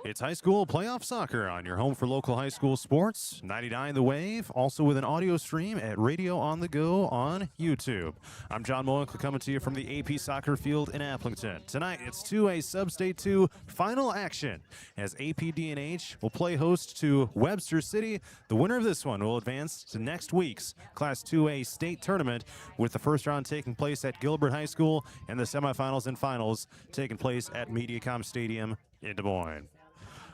It's high school playoff soccer on your home for local high school sports. 99 The Wave, also with an audio stream at Radio on the Go on YouTube. I'm John Moenkel coming to you from the AP soccer field in Applington. Tonight, it's 2A Sub-State 2 final action as AP DNH will play host to Webster City. The winner of this one will advance to next week's Class 2A state tournament, with the first round taking place at Gilbert High School and the semifinals and finals taking place at MediaCom Stadium in Des Moines.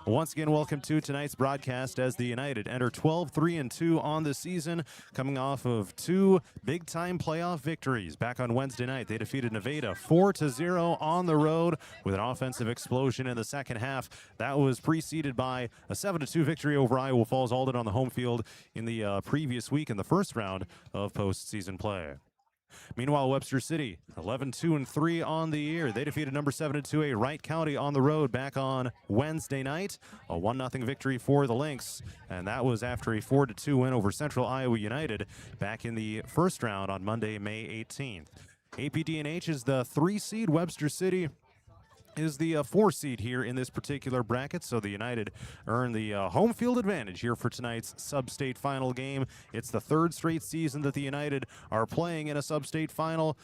Once again, welcome to tonight's broadcast as the United enter 12-3-2 on the season, coming off of two big-time playoff victories. Back on Wednesday night, they defeated Nevada 4-0 on the road with an offensive explosion in the second half. That was preceded by a 7-2 victory over Iowa Falls Alden on the home field in the previous week in the first round of postseason play. Meanwhile, Webster City, 11-2-3 on the year. They defeated number 7 2A Wright County on the road back on Wednesday night. A 1-0 victory for the Lynx, and that was after a 4-2 win over Central Iowa United back in the first round on Monday, May 18th. APDNH is the 3 seed. Webster City is the 4 seed here in this particular bracket, so the United earn the home field advantage here for tonight's sub-state final game. It's the 3rd straight season that the United are playing in a sub-state final.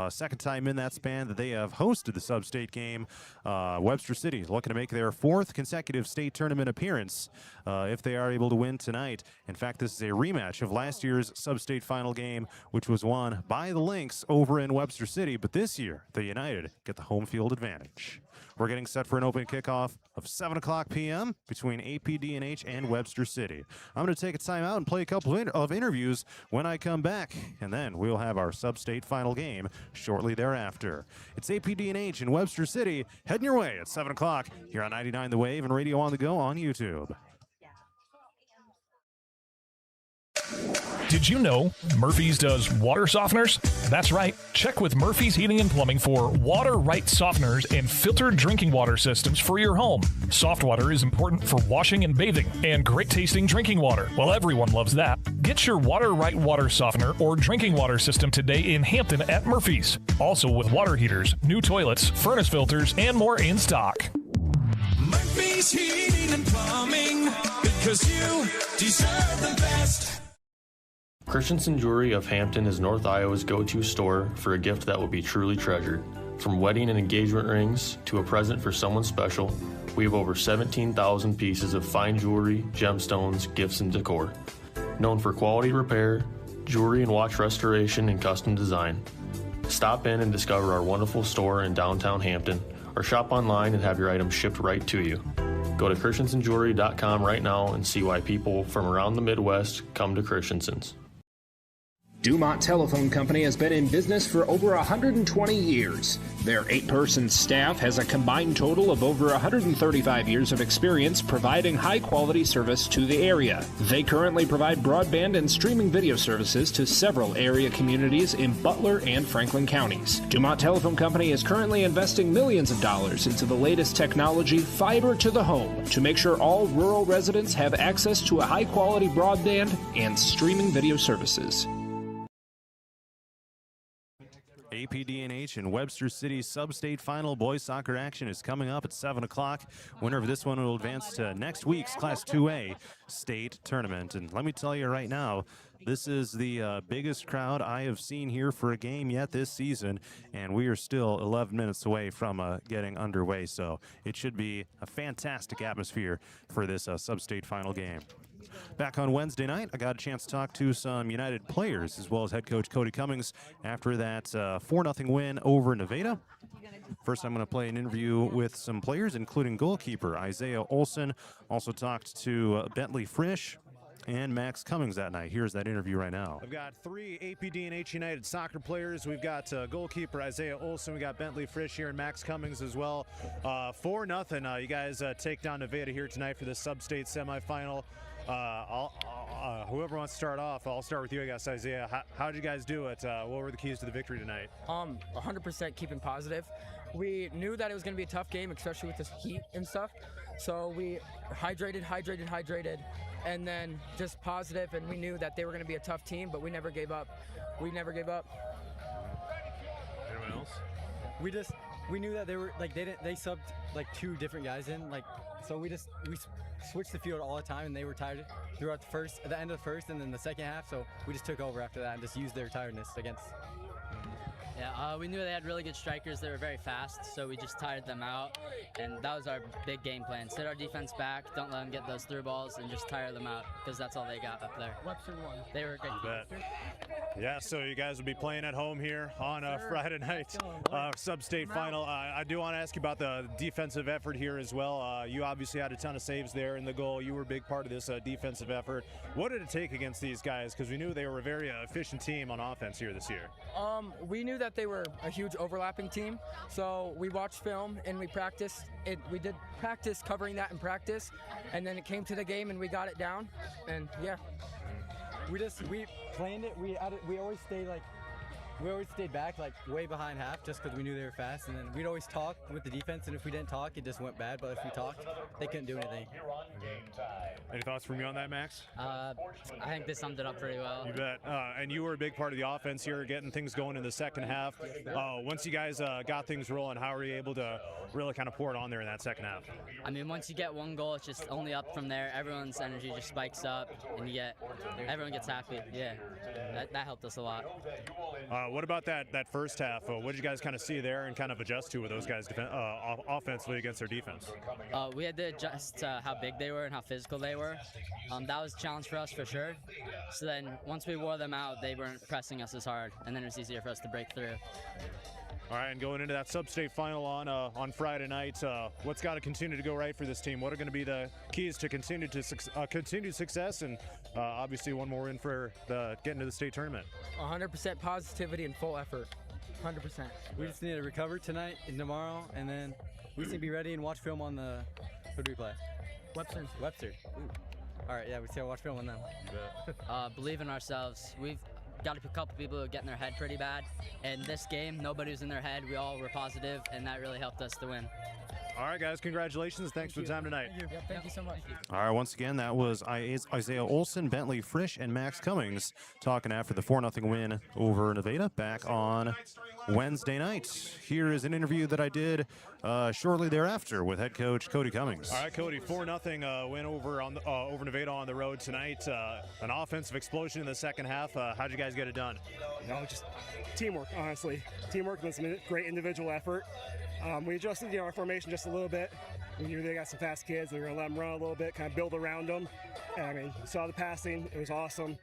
Second time in that span that they have hosted the sub-state game. Webster City looking to make their 4th consecutive state tournament appearance if they are able to win tonight. In fact, this is a rematch of last year's sub-state final game, which was won by the Lynx over in Webster City, but this year the United get the home field advantage. We're getting set for an open kickoff of 7 o'clock p.m. between APDNH and Webster City. I'm going to take a time out and play a couple of interviews when I come back, and then we'll have our sub-state final game shortly thereafter. It's APDNH in Webster City, heading your way at 7 o'clock here on 99 The Wave and Radio on the Go on YouTube. Did you know Murphy's does water softeners? That's right. Check with Murphy's Heating and Plumbing for water right softeners and filtered drinking water systems for your home. Soft water is important for washing and bathing, and great tasting drinking water. Well, everyone loves that. Get your water right water softener or drinking water system today in Hampton at Murphy's. Also with water heaters, new toilets, furnace filters, and more in stock. Murphy's Heating and Plumbing, because you deserve the best. Christensen Jewelry of Hampton is North Iowa's go-to store for a gift that will be truly treasured. From wedding and engagement rings to a present for someone special, we have over 17,000 pieces of fine jewelry, gemstones, gifts, and decor. Known for quality repair, jewelry and watch restoration, and custom design. Stop in and discover our wonderful store in downtown Hampton, or shop online and have your items shipped right to you. Go to christensenjewelry.com right now and see why people from around the Midwest come to Christensen's. Dumont Telephone Company has been in business for over 120 years. Their 8-person staff has a combined total of over 135 years of experience providing high-quality service to the area. They currently provide broadband and streaming video services to several area communities in Butler and Franklin counties. Dumont Telephone Company is currently investing millions of dollars into the latest technology, fiber to the home, to make sure all rural residents have access to a high-quality broadband and streaming video services. APDNH and Webster City sub-state final boys soccer action is coming up at 7 o'clock. Winner of this one will advance to next week's Class 2A state tournament. And let me tell you right now, this is the biggest crowd I have seen here for a game yet this season, and we are still 11 minutes away from getting underway. So it should be a fantastic atmosphere for this sub-state final game. Back on Wednesday night, I got a chance to talk to some United players as well as head coach Cody Cummings after that 4-0 win over Nevada. First, I'm going to play an interview with some players, including goalkeeper Isaiah Olson. Also talked to Bentley Frisch and Max Cummings that night. Here's that interview right now. I've got 3 APDNH United soccer players. We've got goalkeeper Isaiah Olson. We got Bentley Frisch here and Max Cummings as well. 4-0. You guys take down Nevada here tonight for the sub-state semifinal. Whoever wants to start off, I'll start with you, I guess, Isaiah. How did you guys do it? What were the keys to the victory tonight? 100% keeping positive. We knew that it was going to be a tough game, especially with this heat and stuff. So we hydrated, and then just positive, and we knew that they were going to be a tough team, but we never gave up. Anyone else? We just we knew that they were like they subbed like 2 different guys in, like, so we switched the field all the time, and they were tired throughout the end of the first and then the second half. So we just took over after that and just used their tiredness against. Yeah, we knew they had really good strikers. They were very fast, so we just tired them out, and that was our big game plan. Sit our defense back, don't let them get those through balls, and just tire them out, because that's all they got up there. Webster won. They were a good team. Yeah, so you guys will be playing at home here on Friday night, sub-state final. I do want to ask you about the defensive effort here as well. You obviously had a ton of saves there in the goal. You were a big part of this defensive effort. What did it take against these guys? Because we knew they were a very efficient team on offense here this year. We knew that they were a huge overlapping team, so we watched film and we practiced. We did practice covering that in practice, and then it came to the game and we got it down, and yeah. We planned it. We always stayed back like way behind half just because we knew they were fast, and then we'd always talk with the defense, and if we didn't talk, it just went bad. But if we talked, they couldn't do anything. Any thoughts from you on that, Max? I think they summed it up pretty well. You bet. And you were a big part of the offense here, getting things going in the second half. Once you guys got things rolling, how were you able to really kind of pour it on there in that second half? I mean, once you get one goal, it's just only up from there. Everyone's energy just spikes up, and everyone gets happy. Yeah, that helped us a lot. What about that first half? What did you guys kind of see there and kind of adjust to with those guys offensively against their defense? We had to adjust to how big they were and how physical they were. That was a challenge for us for sure. So then once we wore them out, they weren't pressing us as hard, and then it was easier for us to break through. All right, and going into that sub-state final on Friday night, what's got to continue to go right for this team? What are going to be the keys to continued success, and obviously one more win for getting to the state tournament? 100% positivity and full effort. 100%. We just need to recover tonight and tomorrow, and then we just need to be ready and watch film on the. Who do we play? Webster. Ooh. All right, yeah, we still watch film on them. Believe in ourselves. We've got a couple people who are getting their head pretty bad. And this game, nobody was in their head. We all were positive, and that really helped us to win. All right, guys, congratulations. Thanks for the time tonight. Thank you so much. All right, once again, that was Isaiah Olson, Bentley Frisch, and Max Cummings talking after the 4-0 win over Nevada back on Wednesday night. Here is an interview that I did shortly thereafter with head coach Cody Cummings. All right, Cody, 4-0 win over Nevada on the road tonight. An offensive explosion in the second half. How'd you guys get it done? Just teamwork, honestly. Teamwork and some great individual effort. We adjusted our formation just a little bit. We knew they got some fast kids. We were going to let them run a little bit, kind of build around them. And I mean, you saw the passing. It was awesome.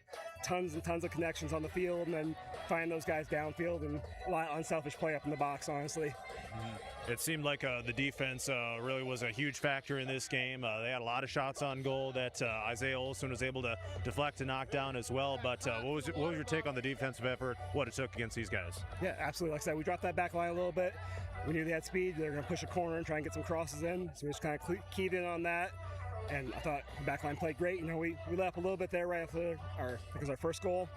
Tons and tons of connections on the field, and then find those guys downfield, and a lot of unselfish play up in the box, honestly. It seemed like the defense really was a huge factor in this game. They had a lot of shots on goal that Isaiah Olson was able to deflect and knock down as well. But what was your take on the defensive effort, what it took against these guys? Yeah, absolutely. Like I said, we dropped that back line a little bit. We knew they had speed. They were going to push a corner and try and get some crosses in. So we just kind of keyed in on that. And I thought the back line played great. We let up a little bit there right after our first goal.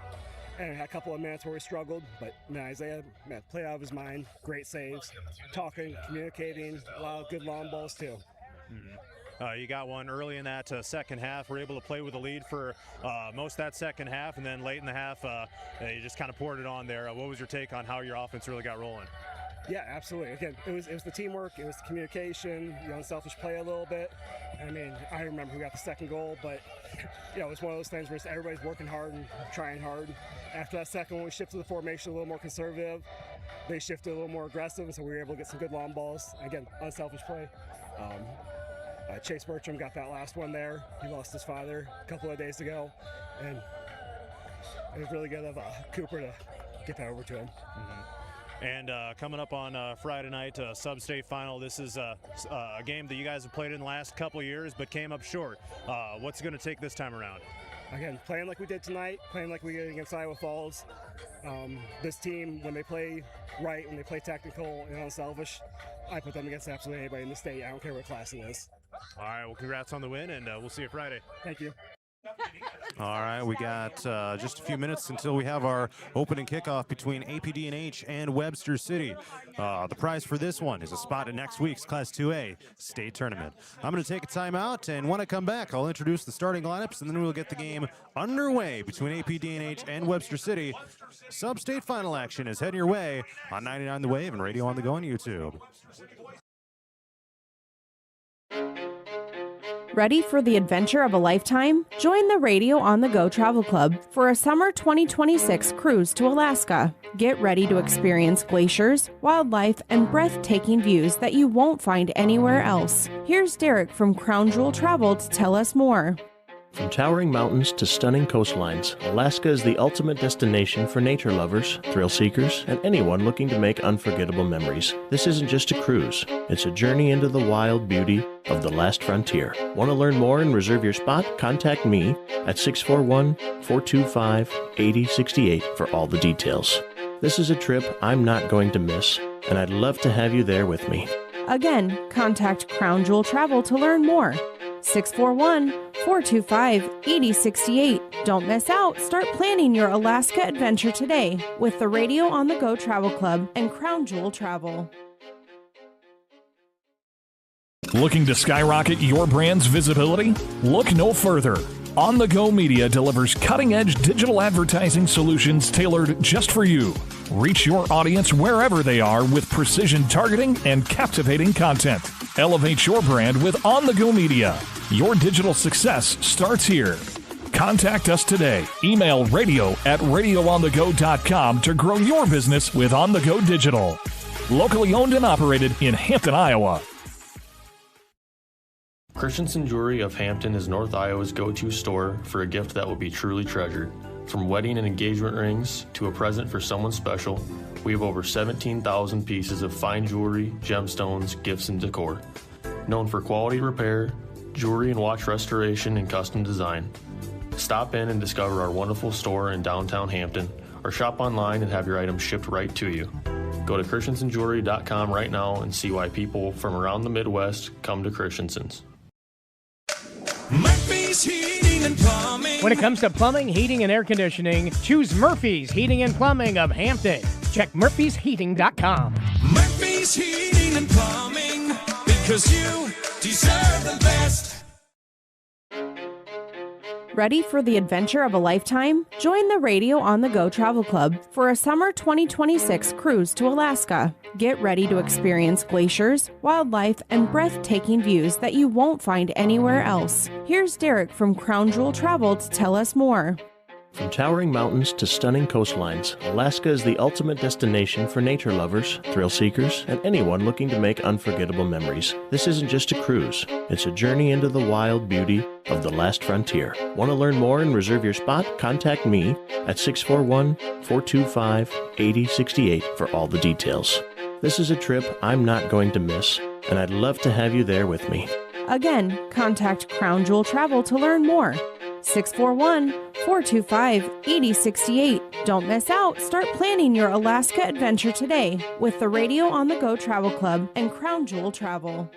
And we had a couple of minutes where we struggled. But Isaiah played out of his mind. Great saves. Talking, communicating, a lot of good long balls too. You got one early in that second half. We're able to play with the lead for most of that second half. And then late in the half, you just kind of poured it on there. What was your take on how your offense really got rolling? Yeah, absolutely. Again, it was the teamwork, it was the communication, the unselfish play a little bit. I mean, I remember who got the second goal, but it was one of those things where everybody's working hard and trying hard. After that second one, we shifted the formation a little more conservative. They shifted a little more aggressive, and so we were able to get some good long balls. Again, unselfish play. Chase Bertram got that last one there. He lost his father a couple of days ago, and it was really good of Cooper to get that over to him. And coming up on Friday night, sub-state final. This is a game that you guys have played in the last couple of years, but came up short. What's it going to take this time around? Again, playing like we did tonight, playing like we did against Iowa Falls. This team, when they play right, when they play technical and unselfish, I put them against absolutely anybody in the state. I don't care what class it is. All right, well, congrats on the win, and we'll see you Friday. Thank you. All right, we got just a few minutes until we have our opening kickoff between AP DNH and Webster City. The prize for this one is a spot in next week's Class 2A state tournament. I'm going to take a timeout, and when I come back, I'll introduce the starting lineups, and then we'll get the game underway between AP DNH and Webster City. Sub-state final action is heading your way on 99 The Wave and Radio on the Go on YouTube. Ready for the adventure of a lifetime? Join the Radio on the Go Travel Club for a summer 2026 cruise to Alaska. Get ready to experience glaciers, wildlife, and breathtaking views that you won't find anywhere else. Here's Derek from Crown Jewel Travel to tell us more. From towering mountains to stunning coastlines, Alaska is the ultimate destination for nature lovers, thrill seekers, and anyone looking to make unforgettable memories. This isn't just a cruise, it's a journey into the wild beauty of the last frontier. Want to learn more and reserve your spot? Contact me at 641-425-8068 for all the details. This is a trip I'm not going to miss, and I'd love to have you there with me. Again, contact Crown Jewel Travel to learn more. 641-425-8068. Don't miss out. Start planning your Alaska adventure today with the Radio on the Go Travel Club and Crown Jewel Travel. Looking to skyrocket your brand's visibility? Look no further. On the Go Media delivers cutting-edge digital advertising solutions tailored just for you. Reach your audience wherever they are with precision targeting and captivating content. Elevate your brand with On the Go Media. Your digital success starts here. Contact us today. Email radio@radioonthego.com to grow your business with On the Go Digital. Locally owned and operated in Hampton, Iowa. Christensen Jewelry of Hampton is North Iowa's go-to store for a gift that will be truly treasured. From wedding and engagement rings to a present for someone special, we have over 17,000 pieces of fine jewelry, gemstones, gifts, and decor. Known for quality repair, jewelry and watch restoration, and custom design. Stop in and discover our wonderful store in downtown Hampton, or shop online and have your items shipped right to you. Go to christensenjewelry.com right now and see why people from around the Midwest come to Christensen's. Murphy's Heating and Plumbing. When it comes to plumbing, heating, and air conditioning, choose Murphy's Heating and Plumbing of Hampton. Check murphysheating.com. Murphy's Heating and Plumbing, because you deserve the best. Ready for the adventure of a lifetime? Join the Radio on the Go Travel Club for a summer 2026 cruise to Alaska. Get ready to experience glaciers, wildlife, and breathtaking views that you won't find anywhere else. Here's Derek from Crown Jewel Travel to tell us more. From towering mountains to stunning coastlines, Alaska is the ultimate destination for nature lovers, thrill seekers, and anyone looking to make unforgettable memories. This isn't just a cruise, it's a journey into the wild beauty of the last frontier. Want to learn more and reserve your spot? Contact me at 641-425-8068 for all the details. This is a trip I'm not going to miss, and I'd love to have you there with me. Again, contact Crown Jewel Travel to learn more. 641-425-8068. Don't miss out. Start planning your Alaska adventure today with the Radio on the Go Travel Club and Crown Jewel Travel.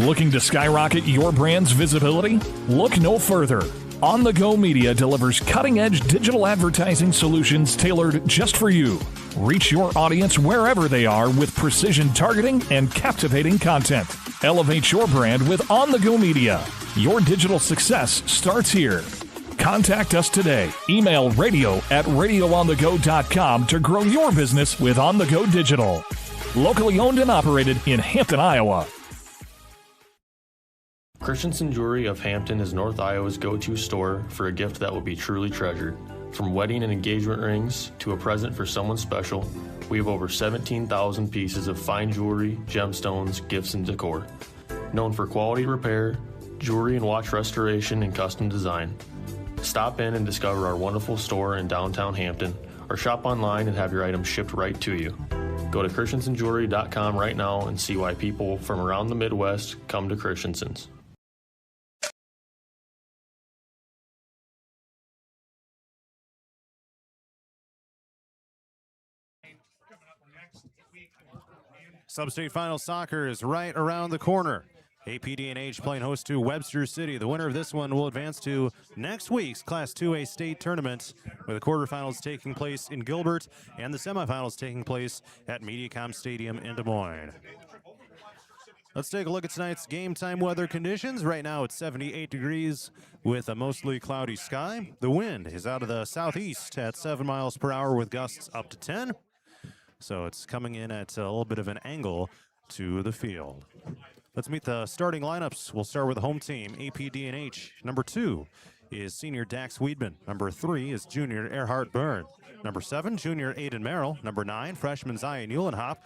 Looking to skyrocket your brand's visibility? Look no further. On the Go Media delivers cutting-edge digital advertising solutions tailored just for you. Reach your audience wherever they are with precision targeting and captivating content. Elevate your brand with On the Go Media. Your digital success starts here. Contact us today. Email radio@radioonthego.com to grow your business with On the Go Digital. Locally owned and operated in Hampton, Iowa. Christensen Jewelry of Hampton is North Iowa's go-to store for a gift that will be truly treasured. From wedding and engagement rings to a present for someone special, we have over 17,000 pieces of fine jewelry, gemstones, gifts, and decor. Known for quality repair, jewelry and watch restoration, and custom design. Stop in and discover our wonderful store in downtown Hampton, or shop online and have your items shipped right to you. Go to christensenjewelry.com right now and see why people from around the Midwest come to Christensen's. Sub-state final soccer is right around the corner. AP DNH playing host to Webster City. The winner of this one will advance to next week's Class 2A state tournament, with the quarterfinals taking place in Gilbert and the semifinals taking place at Mediacom Stadium in Des Moines. Let's take a look at tonight's game time weather conditions. Right now it's 78 degrees with a mostly cloudy sky. The wind is out of the southeast at 7 miles per hour with gusts up to 10. So it's coming in at a little bit of an angle to the field. Let's meet the starting lineups. We'll start with the home team, AP DNH. Number 2 is senior Dax Weedman. Number 3 is junior Earhart Byrne. Number 7, junior Aiden Merrill. Number 9, freshman Zion Eulenhop.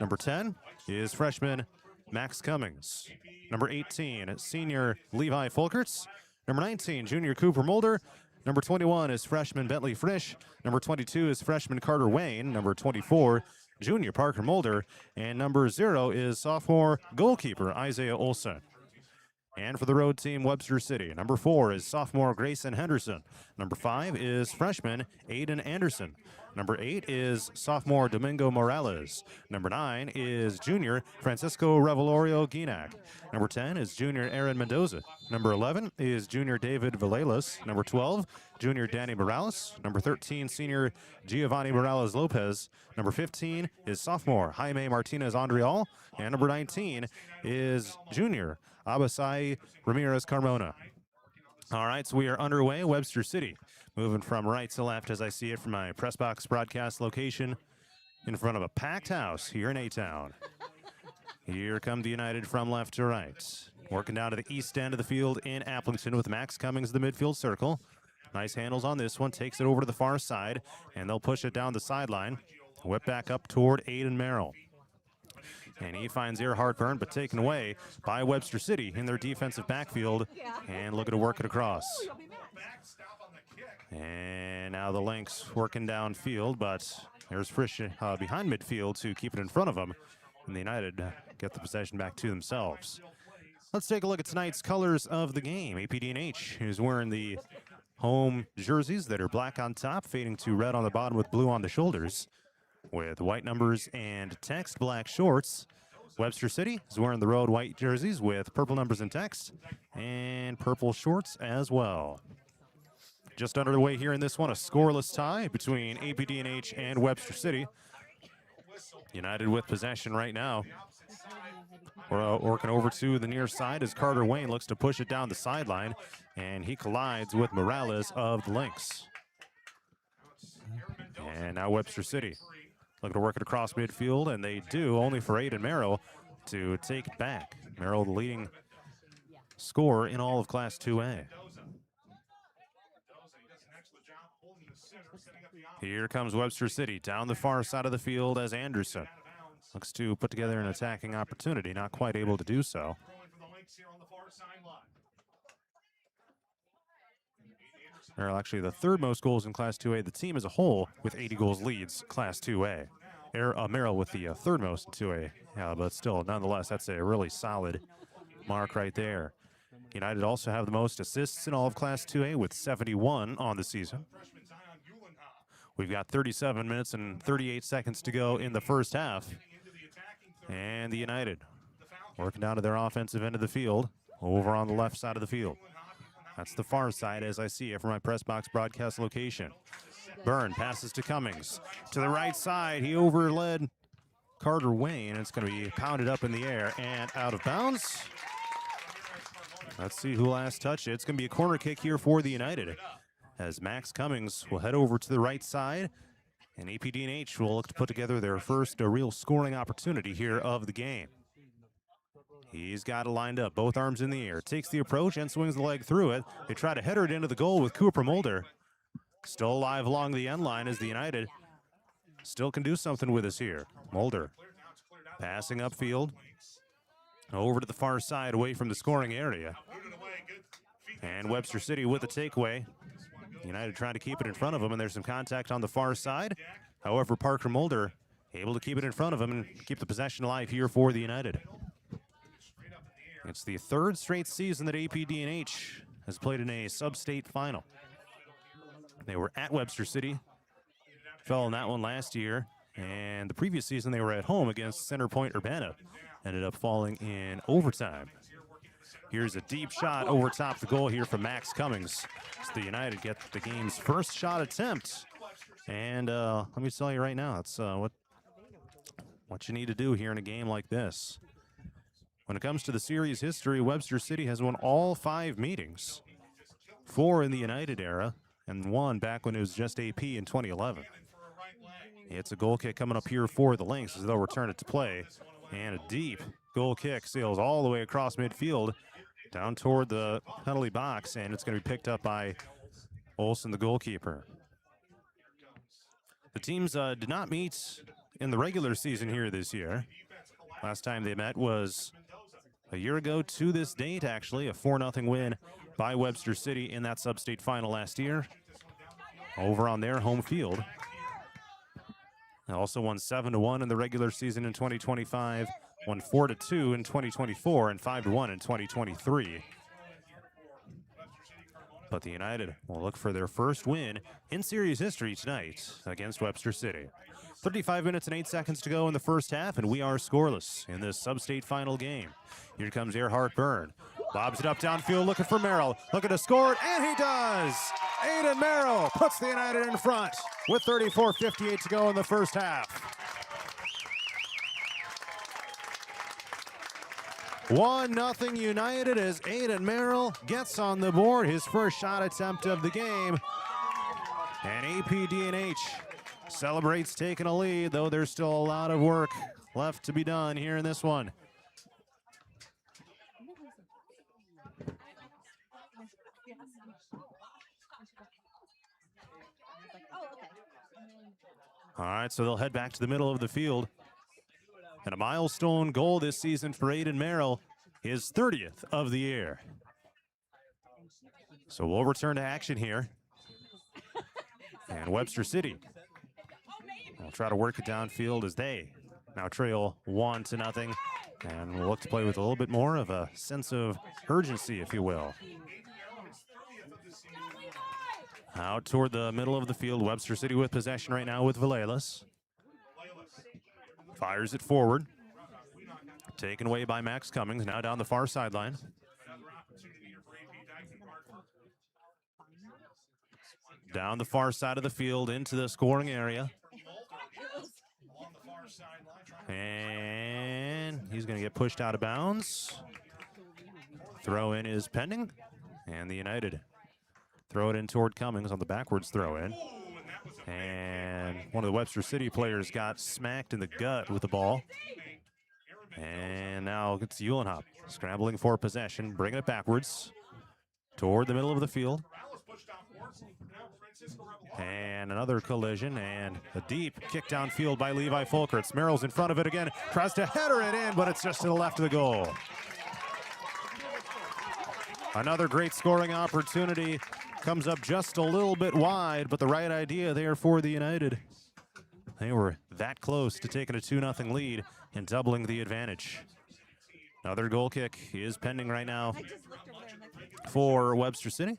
Number 10 is freshman Max Cummings. Number 18, senior Levi Folkerts. Number 19, junior Cooper Mulder. Number 21 is freshman Bentley Frisch. Number 22 is freshman Carter Wayne. Number 24, junior Parker Mulder. And number 0 is sophomore goalkeeper Isaiah Olson. And for the road team, Webster City, number 4 is sophomore Grayson Henderson. Number 5 is freshman Aiden Anderson. Number 8 is sophomore Domingo Morales. Number 9 is junior Francisco Revelorio Guinac. Number 10 is junior Aaron Mendoza. Number 11 is junior David Valelas. Number 12, junior Danny Morales. Number 13, senior Giovanni Morales Lopez. Number 15 is sophomore Jaime Martinez Andrial. And number 19 is junior Abasai Ramirez Carmona. All right, so we are underway. Webster City moving from right to left as I see it from my press box broadcast location in front of a packed house here in A-Town. Here come the United from left to right. Working down to the east end of the field in Applington with Max Cummings the midfield circle. Nice handles on this one. Takes it over to the far side, and they'll push it down the sideline. Whip back up toward Aiden Merrill. And he finds Earhart Byrne, but taken away by Webster City in their defensive backfield. And looking to work it across. And now the Lynx working downfield, but there's Frisch behind midfield to keep it in front of them. And the United get the possession back to themselves. Let's take a look at tonight's colors of the game. APDNH is wearing the home jerseys that are black on top, fading to red on the bottom with blue on the shoulders, with white numbers and text, black shorts. Webster City is wearing the road white jerseys with purple numbers and text, and purple shorts as well. Just under the way here in this one, a scoreless tie between APDNH and Webster City. United with possession right now. We're working over to the near side as Carter Wayne looks to push it down the sideline, and he collides with Morales of the Lynx. And now Webster City looking to work it across midfield, and they do, only for Aiden Merrill to take it back. Merrill, the leading scorer in all of Class 2A. Here comes Webster City down the far side of the field as Anderson looks to put together an attacking opportunity, not quite able to do so. Merrill actually the third most goals in Class 2A. The team as a whole with 80 goals leads Class 2A. Merrill with the third most in 2A, but still, nonetheless, that's a really solid mark right there. United also have the most assists in all of Class 2A with 71 on the season. We've got 37 minutes and 38 seconds to go in the first half. And the United working down to their offensive end of the field, over on the left side of the field. That's the far side as I see it from my press box broadcast location. Byrne passes to Cummings. To the right side, he overled Carter Wayne, and it's going to be pounded up in the air and out of bounds. Let's see who last touched it. It's going to be a corner kick here for the United, as Max Cummings will head over to the right side, and APDNH will look to put together their first real scoring opportunity here of the game. He's got it lined up, both arms in the air, takes the approach and swings the leg through it. They try to header it into the goal with Cooper Mulder. Still alive along the end line as the United still can do something with us here. Mulder passing upfield, over to the far side away from the scoring area. And Webster City with the takeaway. United trying to keep it in front of them, and there's some contact on the far side. However, Parker Mulder able to keep it in front of him and keep the possession alive here for the United. It's the third straight season that APDNH has played in a sub-state final. They were at Webster City, fell in that one last year, and the previous season they were at home against Center Point Urbana. Ended up falling in overtime. Here's a deep shot over top the goal here from Max Cummings. So the United get the game's first shot attempt. And let me tell you right now, that's what you need to do here in a game like this. When it comes to the series history, Webster City has won all 5 meetings. 4 in the United era, and 1 back when it was just AP in 2011. It's a goal kick coming up here for the Lynx as they'll return it to play. And a deep goal kick sails all the way across midfield down toward the penalty box, and it's going to be picked up by Olsen, the goalkeeper. The teams did not meet in the regular season here this year. Last time they met was a year ago to this date, actually, a 4-0 win by Webster City in that sub-state final last year over on their home field. They also won 7-1 in the regular season in 2025, won 4-2 in 2024, and 5-1 in 2023. But the United will look for their first win in series history tonight against Webster City. 35 minutes and 8 seconds to go in the first half, and we are scoreless in this sub-state final game. Here comes Earhart Byrne. Lobs it up downfield, looking for Merrill. Looking to score it, and he does! Aiden Merrill puts the United in front with 34:58 to go in the first half. 1-0 United as Aiden Merrill gets on the board, his first shot attempt of the game. And AP DNH celebrates taking a lead, though there's still a lot of work left to be done here in this one. All right, so they'll head back to the middle of the field. And a milestone goal this season for Aiden Merrill, his 30th of the year. So we'll return to action here. And Webster City will try to work it downfield as they now trail 1-0. And we'll look to play with a little bit more of a sense of urgency, if you will. Out toward the middle of the field, Webster City with possession right now with Villelas. Fires it forward. Taken away by Max Cummings, now down the far sideline. Down the far side of the field into the scoring area. And he's going to get pushed out of bounds. Throw in is pending. And the United throw it in toward Cummings on the backwards throw in. And one of the Webster City players got smacked in the gut with the ball. And now it's Uhlenhop scrambling for possession, bringing it backwards toward the middle of the field. And another collision and a deep kick downfield by Levi Folkerts. Merrill's in front of it again, tries to header it in, but it's just to the left of the goal. Another great scoring opportunity. Comes up just a little bit wide, but the right idea there for the United. They were that close to taking a 2-0 lead and doubling the advantage. Another goal kick is pending right now for Webster City.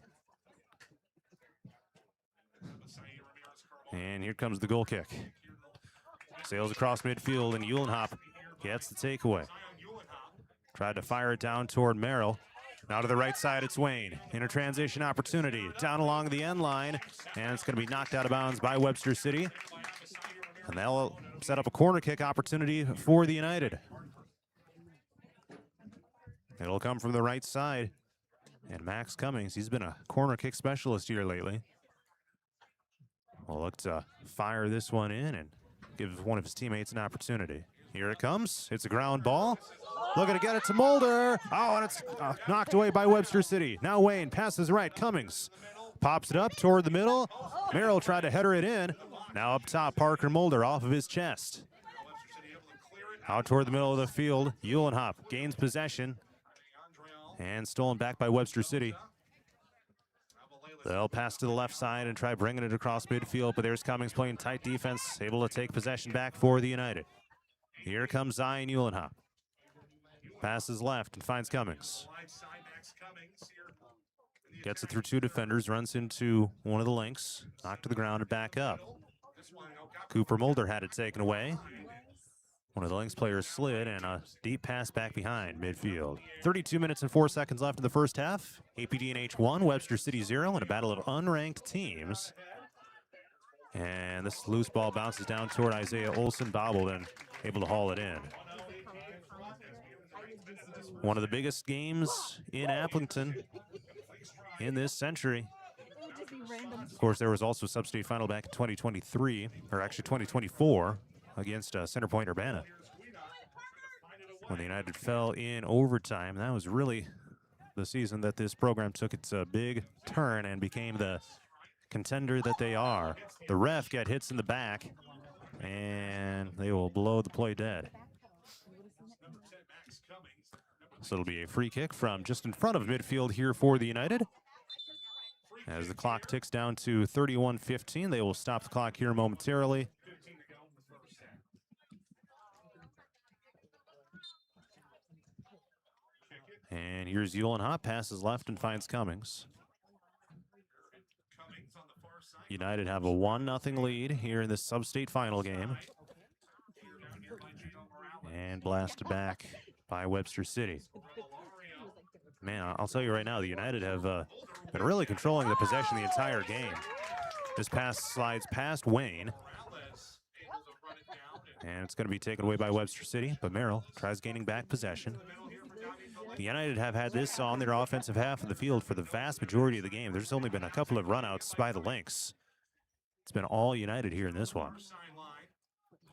And here comes the goal kick. Sails across midfield, and Uhlenhop gets the takeaway. Tried to fire it down toward Merrill. Now to the right side, it's Wayne. In a transition opportunity, down along the end line, and it's going to be knocked out of bounds by Webster City. And they'll set up a corner kick opportunity for the United. It'll come from the right side. And Max Cummings, he's been a corner kick specialist here lately. We'll look to fire this one in and give one of his teammates an opportunity. Here it comes. It's a ground ball. Looking to get it to Mulder. Oh, and it's knocked away by Webster City. Now Wayne passes right. Cummings pops it up toward the middle. Merrill tried to header it in. Now up top, Parker Mulder off of his chest. Out toward the middle of the field, Uhlenhop gains possession. And stolen back by Webster City. They'll pass to the left side and try bringing it across midfield, but there's Cummings playing tight defense, able to take possession back for the United. Here comes Zion Uhlenhop. Passes left and finds Cummings. Gets it through 2 defenders, runs into one of the links, knocked to the ground and back up. Cooper Mulder had it taken away. One of the Lynx players slid, and a deep pass back behind midfield. 32 minutes and 4 seconds left in the first half. APDNH 1, Webster City 0 in a battle of unranked teams. And this loose ball bounces down toward Isaiah Olson, bobbled and able to haul it in. One of the biggest games in Applington in this century. Of course, there was also a sub-state final back in 2023, or actually 2024, against Centerpoint Urbana. When the United fell in overtime, that was really the season that this program took its big turn and became the contender that they are. The ref got hits in the back, and they will blow the play dead. So it'll be a free kick from just in front of midfield here for the United. As the clock ticks down to 31:15, they will stop the clock here momentarily. And here's Hop, passes left and finds Cummings. United have a 1-0 lead here in this sub-state final game. And blasted back by Webster City. Man, I'll tell you right now, the United have been really controlling the possession the entire game. This pass slides past Wayne. And it's going to be taken away by Webster City, but Merrill tries gaining back possession. The United have had this on their offensive half of the field for the vast majority of the game. There's only been a couple of runouts by the Lynx. It's been all United here in this one.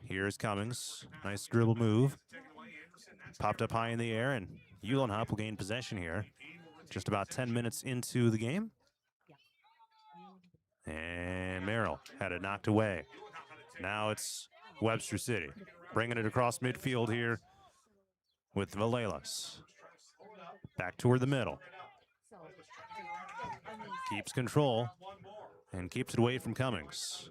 Here's Cummings. Nice dribble move. Popped up high in the air, and Hop will gain possession here. Just about 10 minutes into the game. And Merrill had it knocked away. Now it's Webster City bringing it across midfield here with Valelas. Back toward the middle. Keeps control and keeps it away from Cummings.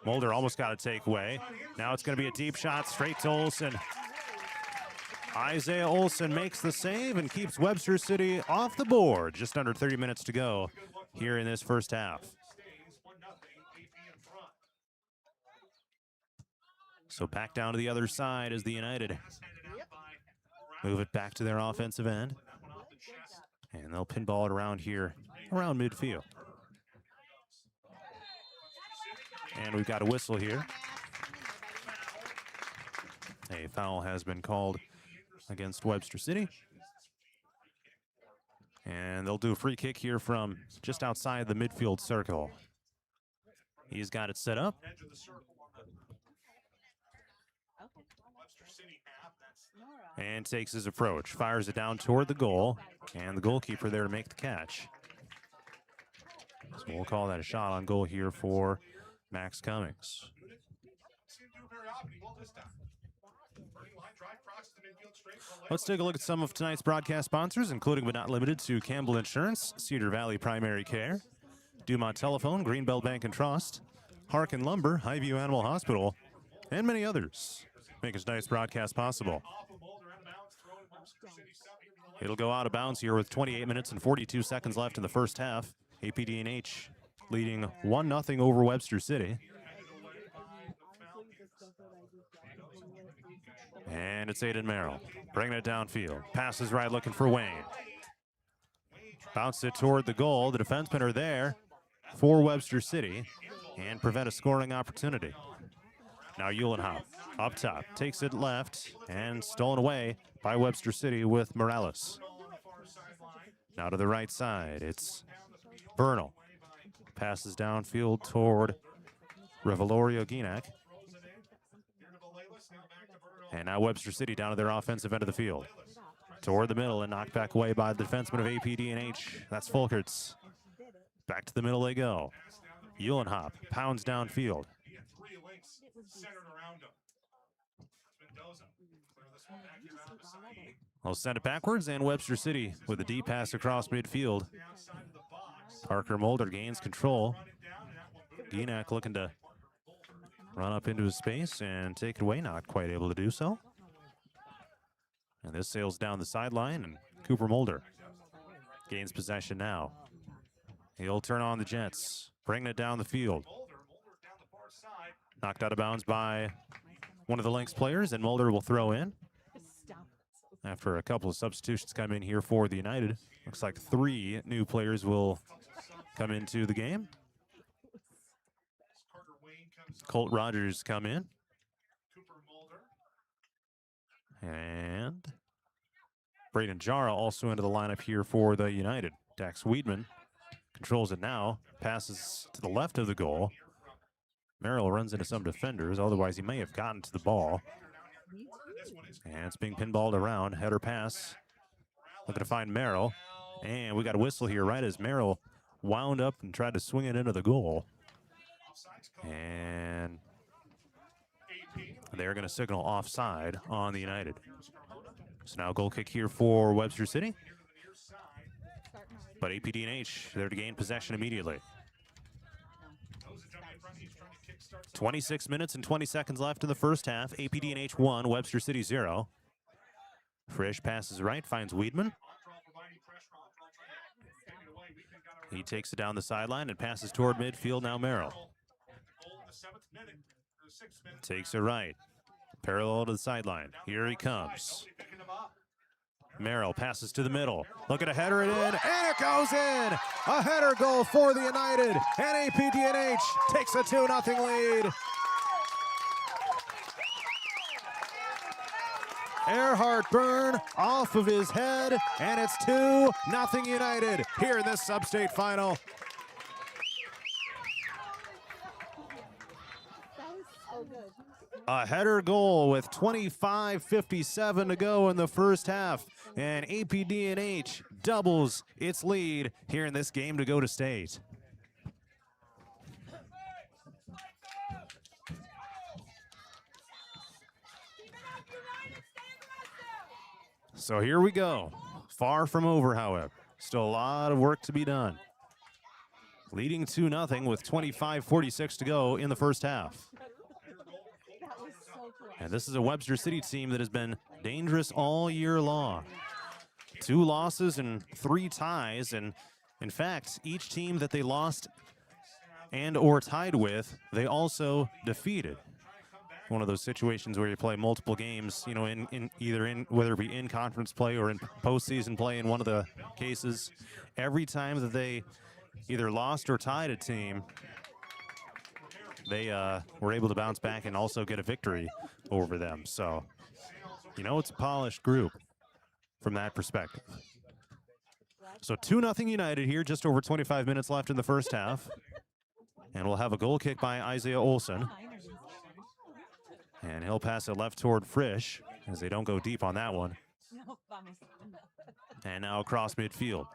Mulder almost got a takeaway. Now it's going to be a deep shot straight to Olson. Isaiah Olson makes the save and keeps Webster City off the board. Just under 30 minutes to go here in this first half. So back down to the other side as the United move it back to their offensive end. And they'll pinball it around here, around midfield. And we've got a whistle here. A foul has been called against Webster City. And they'll do a free kick here from just outside the midfield circle. He's got it set up. And takes his approach, fires it down toward the goal, and the goalkeeper there to make the catch. So we'll call that a shot on goal here for Max Cummings. Let's take a look at some of tonight's broadcast sponsors, including but not limited to Campbell Insurance, Cedar Valley Primary Care, Dumont Telephone, Greenbelt Bank and Trust, Harkin Lumber, Highview Animal Hospital, and many others. Make tonight's broadcast possible. It'll go out of bounds here with 28 minutes and 42 seconds left in the first half. APDNH leading 1-0 over Webster City. And it's Aiden Merrill bringing it downfield. Passes right, looking for Wayne. Bounce it toward the goal. The defensemen are there for Webster City and prevent a scoring opportunity. Now Hop up top, takes it left and stolen away by Webster City with Morales. Now to the right side, it's Bernal. Passes downfield toward Revalorio Guinac. And now Webster City down to their offensive end of the field. Toward the middle and knocked back away by the defenseman of APDNH. That's Folkerts. Back to the middle they go. Hop pounds downfield. They'll send it backwards, and Webster City with a deep pass across midfield. Parker Mulder gains control. Guinac looking to run up into his space and take it away, not quite able to do so. And this sails down the sideline, and Cooper Mulder gains possession now. He'll turn on the Jets, bringing it down the field. Knocked out of bounds by one of the Lynx players, and Mulder will throw in. After a couple of substitutions come in here for the United. Looks like 3 new players will come into the game. Colt Rogers come in. And Braden Jara also into the lineup here for the United. Dax Weedman controls it now. Passes to the left of the goal. Merrill runs into some defenders. Otherwise, he may have gotten to the ball. And it's being pinballed around. Header pass. Looking to find Merrill. And we got a whistle here right as Merrill wound up and tried to swing it into the goal. And they're going to signal offside on the United. So now goal kick here for Webster City. But AP DNH there to gain possession immediately. 26 minutes and 20 seconds left in the first half. AP DNH 1, Webster City 0. Frisch passes right, finds Weedman. He takes it down the sideline and passes toward midfield. Now Merrill takes it right, parallel to the sideline. Here he comes. Merrill passes to the middle. Looking to header it in, and it goes in! A header goal for the United, and AP DNH takes a 2-0 lead. Earhart Byrne off of his head, and it's 2-0 United here in this sub-state final. A header goal with 25:57 to go in the first half, and AP DNH doubles its lead here in this game to go to state. So here we go. Far from over, however. Still a lot of work to be done. Leading 2-0 with 25:46 to go in the first half. And this is a Webster City team that has been dangerous all year long. 2 losses and 3 ties, and in fact, each team that they lost and or tied with, they also defeated. One of those situations where you play multiple games, you know, in whether it be in conference play or in postseason play. In one of the cases, every time that they either lost or tied a team, they were able to bounce back and also get a victory over them. So, you know, it's a polished group from that perspective. So 2-0 United here, just over 25 minutes left in the first half. And we'll have a goal kick by Isaiah Olson. And he'll pass it left toward Frisch, as they don't go deep on that one. And now across midfield.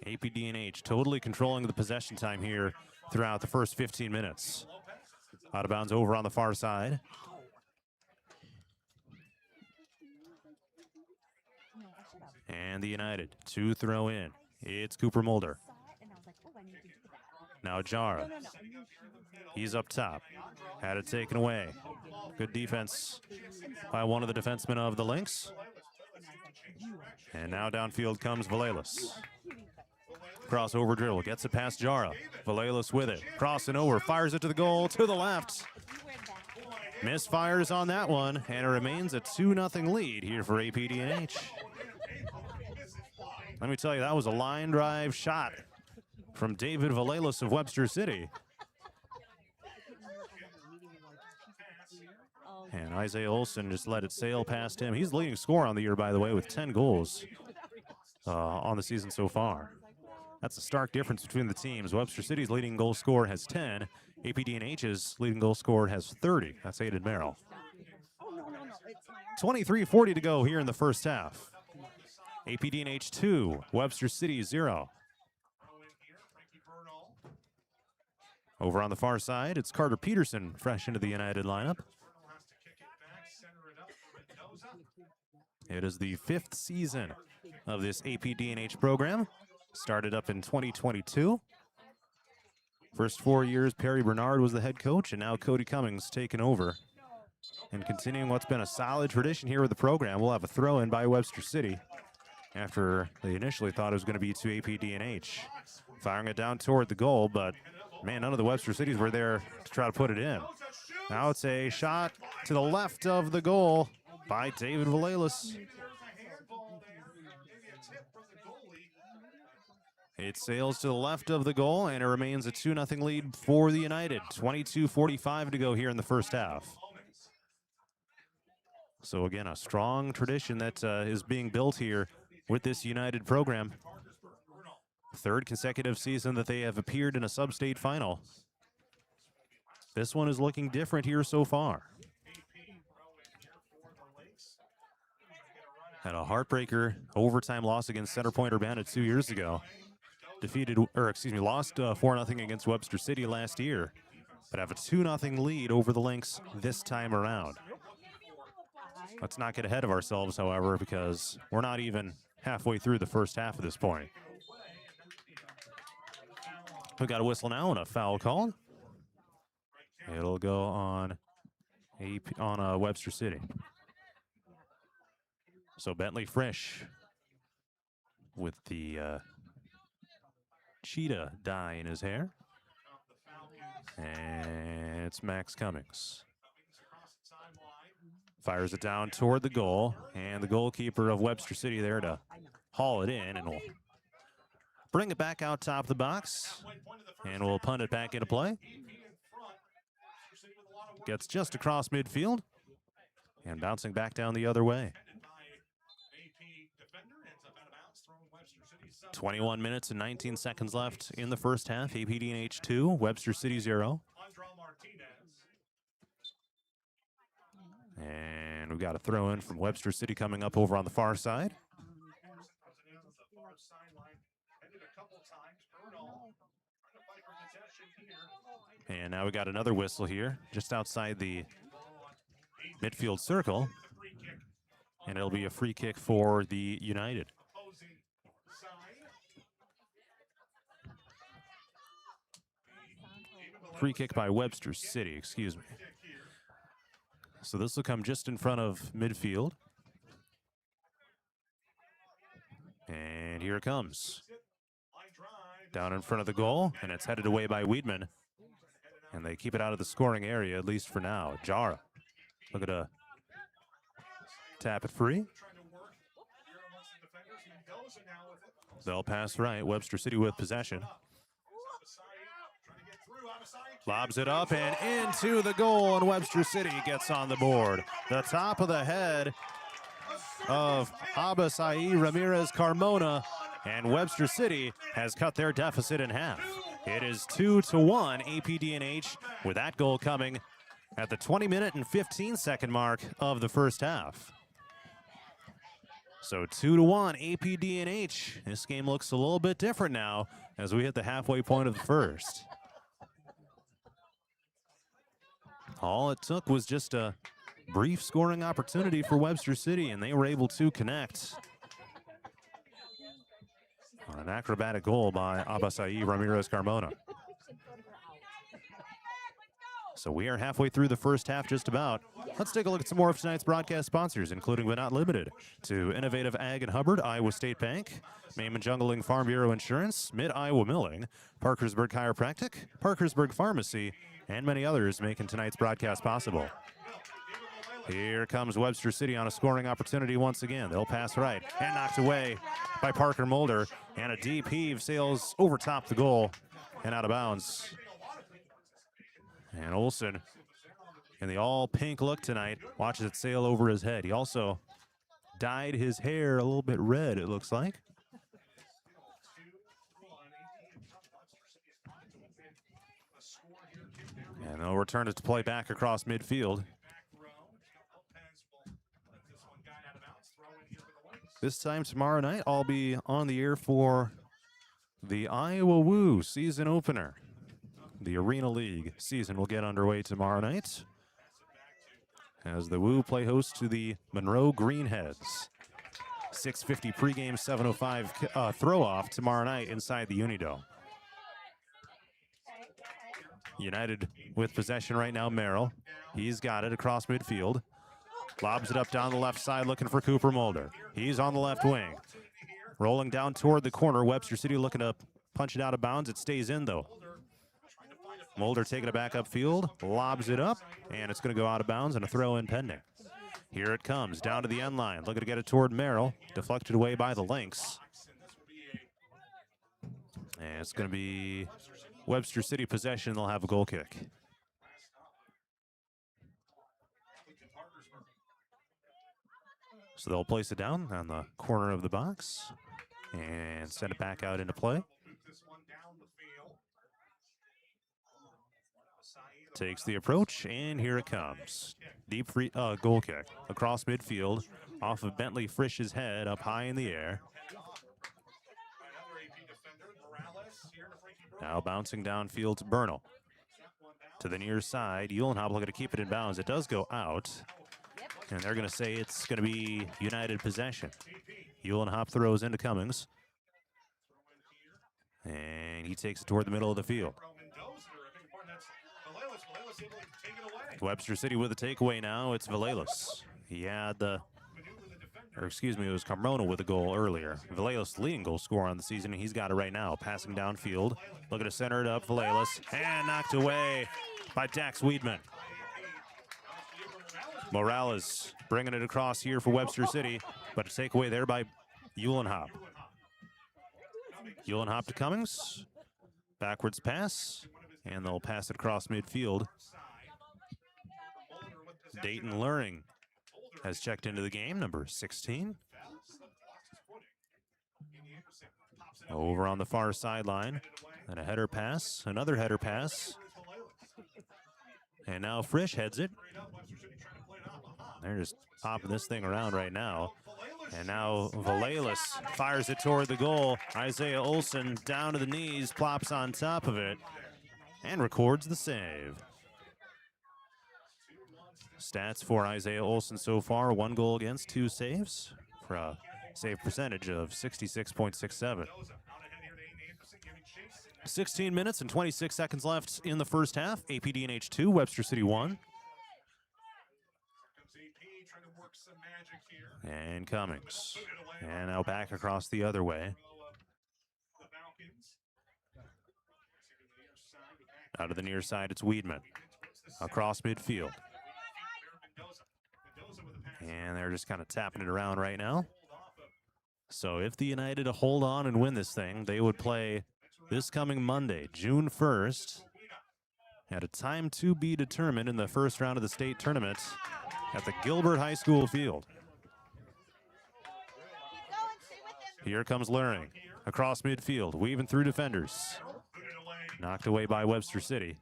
AP DNH totally controlling the possession time here throughout the first 15 minutes. Out of bounds over on the far side. And the United to throw in. It's Cooper Mulder. Now Jara. He's up top. Had it taken away. Good defense by one of the defensemen of the Lynx. And now downfield comes Valelis. Crossover dribble, gets it past Jara. Valelis with it, crossing over, fires it to the goal, to the left. Misfires on that one, and it remains a 2-0 lead here for AP DNH. Let me tell you, that was a line drive shot from David Valelis of Webster City. And Isaiah Olson just let it sail past him. He's the leading scorer on the year, by the way, with 10 goals on the season so far. That's a stark difference between the teams. Webster City's leading goal scorer has 10. AP DNH's leading goal scorer has 30. That's Aiden Merrill. 23:40 to go here in the first half. AP DNH 2, Webster City 0. Over on the far side, it's Carter Peterson fresh into the United lineup. It is the 5th season of this AP DNH program. Started up in 2022. First 4 years, Perry Bernard was the head coach, and now Cody Cummings taking over. And continuing what's been a solid tradition here with the program, we'll have a throw-in by Webster City after they initially thought it was going to be to AP DNH. Firing it down toward the goal, but man, none of the Webster Cities were there to try to put it in. Now it's a shot to the left of the goal by David Villelas. It sails to the left of the goal, and it remains a 2-0 lead for the United. 22:45 to go here in the first half. So again, a strong tradition that is being built here with this United program. Third consecutive season that they have appeared in a sub-state final. This one is looking different here so far. Had a heartbreaker overtime loss against Center Point Urbana 2 years ago. Lost 4-0 against Webster City last year, but have a 2-0 lead over the Lynx this time around. Let's not get ahead of ourselves, however, because we're not even halfway through the first half at this point. We got a whistle now and a foul called. It'll go on Webster City. So Bentley Frisch with the cheetah dye in his hair. And it's Max Cummings. Fires it down toward the goal, and the goalkeeper of Webster City there to haul it in, and we'll bring it back out top of the box, and we'll punt it back into play. Gets just across midfield, and bouncing back down the other way. 21 minutes and 19 seconds left in the first half. AP DNH 2, Webster City 0. And we've got a throw in from Webster City coming up over on the far side. And now we got another whistle here just outside the midfield circle. And it'll be a free kick for the United. Free kick by Webster City, excuse me. So this will come just in front of midfield. And here it comes. Down in front of the goal, and it's headed away by Weedman. And they keep it out of the scoring area, at least for now. Jara, look at a tap it free. They'll pass right. Webster City with possession. Lobs it up and into the goal, and Webster City gets on the board. The top of the head of Abasai Ramirez Carmona, and Webster City has cut their deficit in half. It is 2-1 AP DNH, with that goal coming at the 20-minute and 15-second mark of the first half. So 2-1 AP DNH. This game looks a little bit different now as we hit the halfway point of the first. All it took was just a brief scoring opportunity for Webster City, and they were able to connect on an acrobatic goal by Abasai Ramirez Carmona. So we are halfway through the first half just about. Let's take a look at some more of tonight's broadcast sponsors, including but not limited to Innovative Ag and Hubbard, Iowa State Bank, Maiman Jungling Farm Bureau Insurance, Mid-Iowa Milling, Parkersburg Chiropractic, Parkersburg Pharmacy, and many others making tonight's broadcast possible. Here comes Webster City on a scoring opportunity once again. They'll pass right and knocked away by Parker Mulder, and a deep heave sails over top the goal and out of bounds. And Olsen, in the all-pink look tonight, watches it sail over his head. He also dyed his hair a little bit red, it looks like. And they'll return it to play back across midfield. This time tomorrow night, I'll be on the air for the Iowa Woo season opener. The Arena League season will get underway tomorrow night as the Woo play host to the Monroe Greenheads. 6:50 pregame, 7:05 throw-off tomorrow night inside the Unidome. United with possession right now, Merrill. He's got it across midfield. Lobs it up down the left side looking for Cooper Mulder. He's on the left wing. Rolling down toward the corner. Webster City looking to punch it out of bounds. It stays in, though. Mulder taking it back upfield, lobs it up, and it's going to go out of bounds and a throw in pending. Here it comes, down to the end line, looking to get it toward Merrill, deflected away by the Lynx. And it's going to be Webster City possession. They'll have a goal kick. So they'll place it down on the corner of the box and send it back out into play. Takes the approach, and here it comes. Deep free goal kick across midfield, off of Bentley Frisch's head, up high in the air. Now bouncing downfield to Bernal. To the near side, Uhlenhop looking to keep it in bounds. It does go out, and they're going to say it's going to be United possession. Uhlenhop throws into Cummings, and he takes it toward the middle of the field. Webster City with a takeaway now. It's Villelas. He had it was Carmona with a goal earlier. Villelas, leading goal scorer on the season, and he's got it right now. Passing downfield, looking to center it up, Villelas, and knocked away by Dax Weedman. Morales bringing it across here for Webster City, but a takeaway there by Uhlenhop. Uhlenhop to Cummings. Backwards pass, and they'll pass it across midfield. Dayton Luring has checked into the game, number 16. Over on the far sideline, and a header pass, another header pass. And now Frisch heads it. They're just popping this thing around right now. And now Villelas fires it toward the goal. Isaiah Olson down to the knees, plops on top of it, and records the save. Stats for Isaiah Olson so far: 1 goal against, 2 saves, for a save percentage of 66.67. 16 minutes and 26 seconds left in the first half. AP DNH 2, Webster City 1. And Cummings. And now back across the other way. Out of the near side, it's Weedman. Across midfield. And they're just kind of tapping it around right now. So if the United hold on and win this thing, they would play this coming Monday, June 1st, at a time to be determined in the first round of the state tournament at the Gilbert High School field. Here comes Luring. Across midfield, weaving through defenders. Knocked away by Webster City.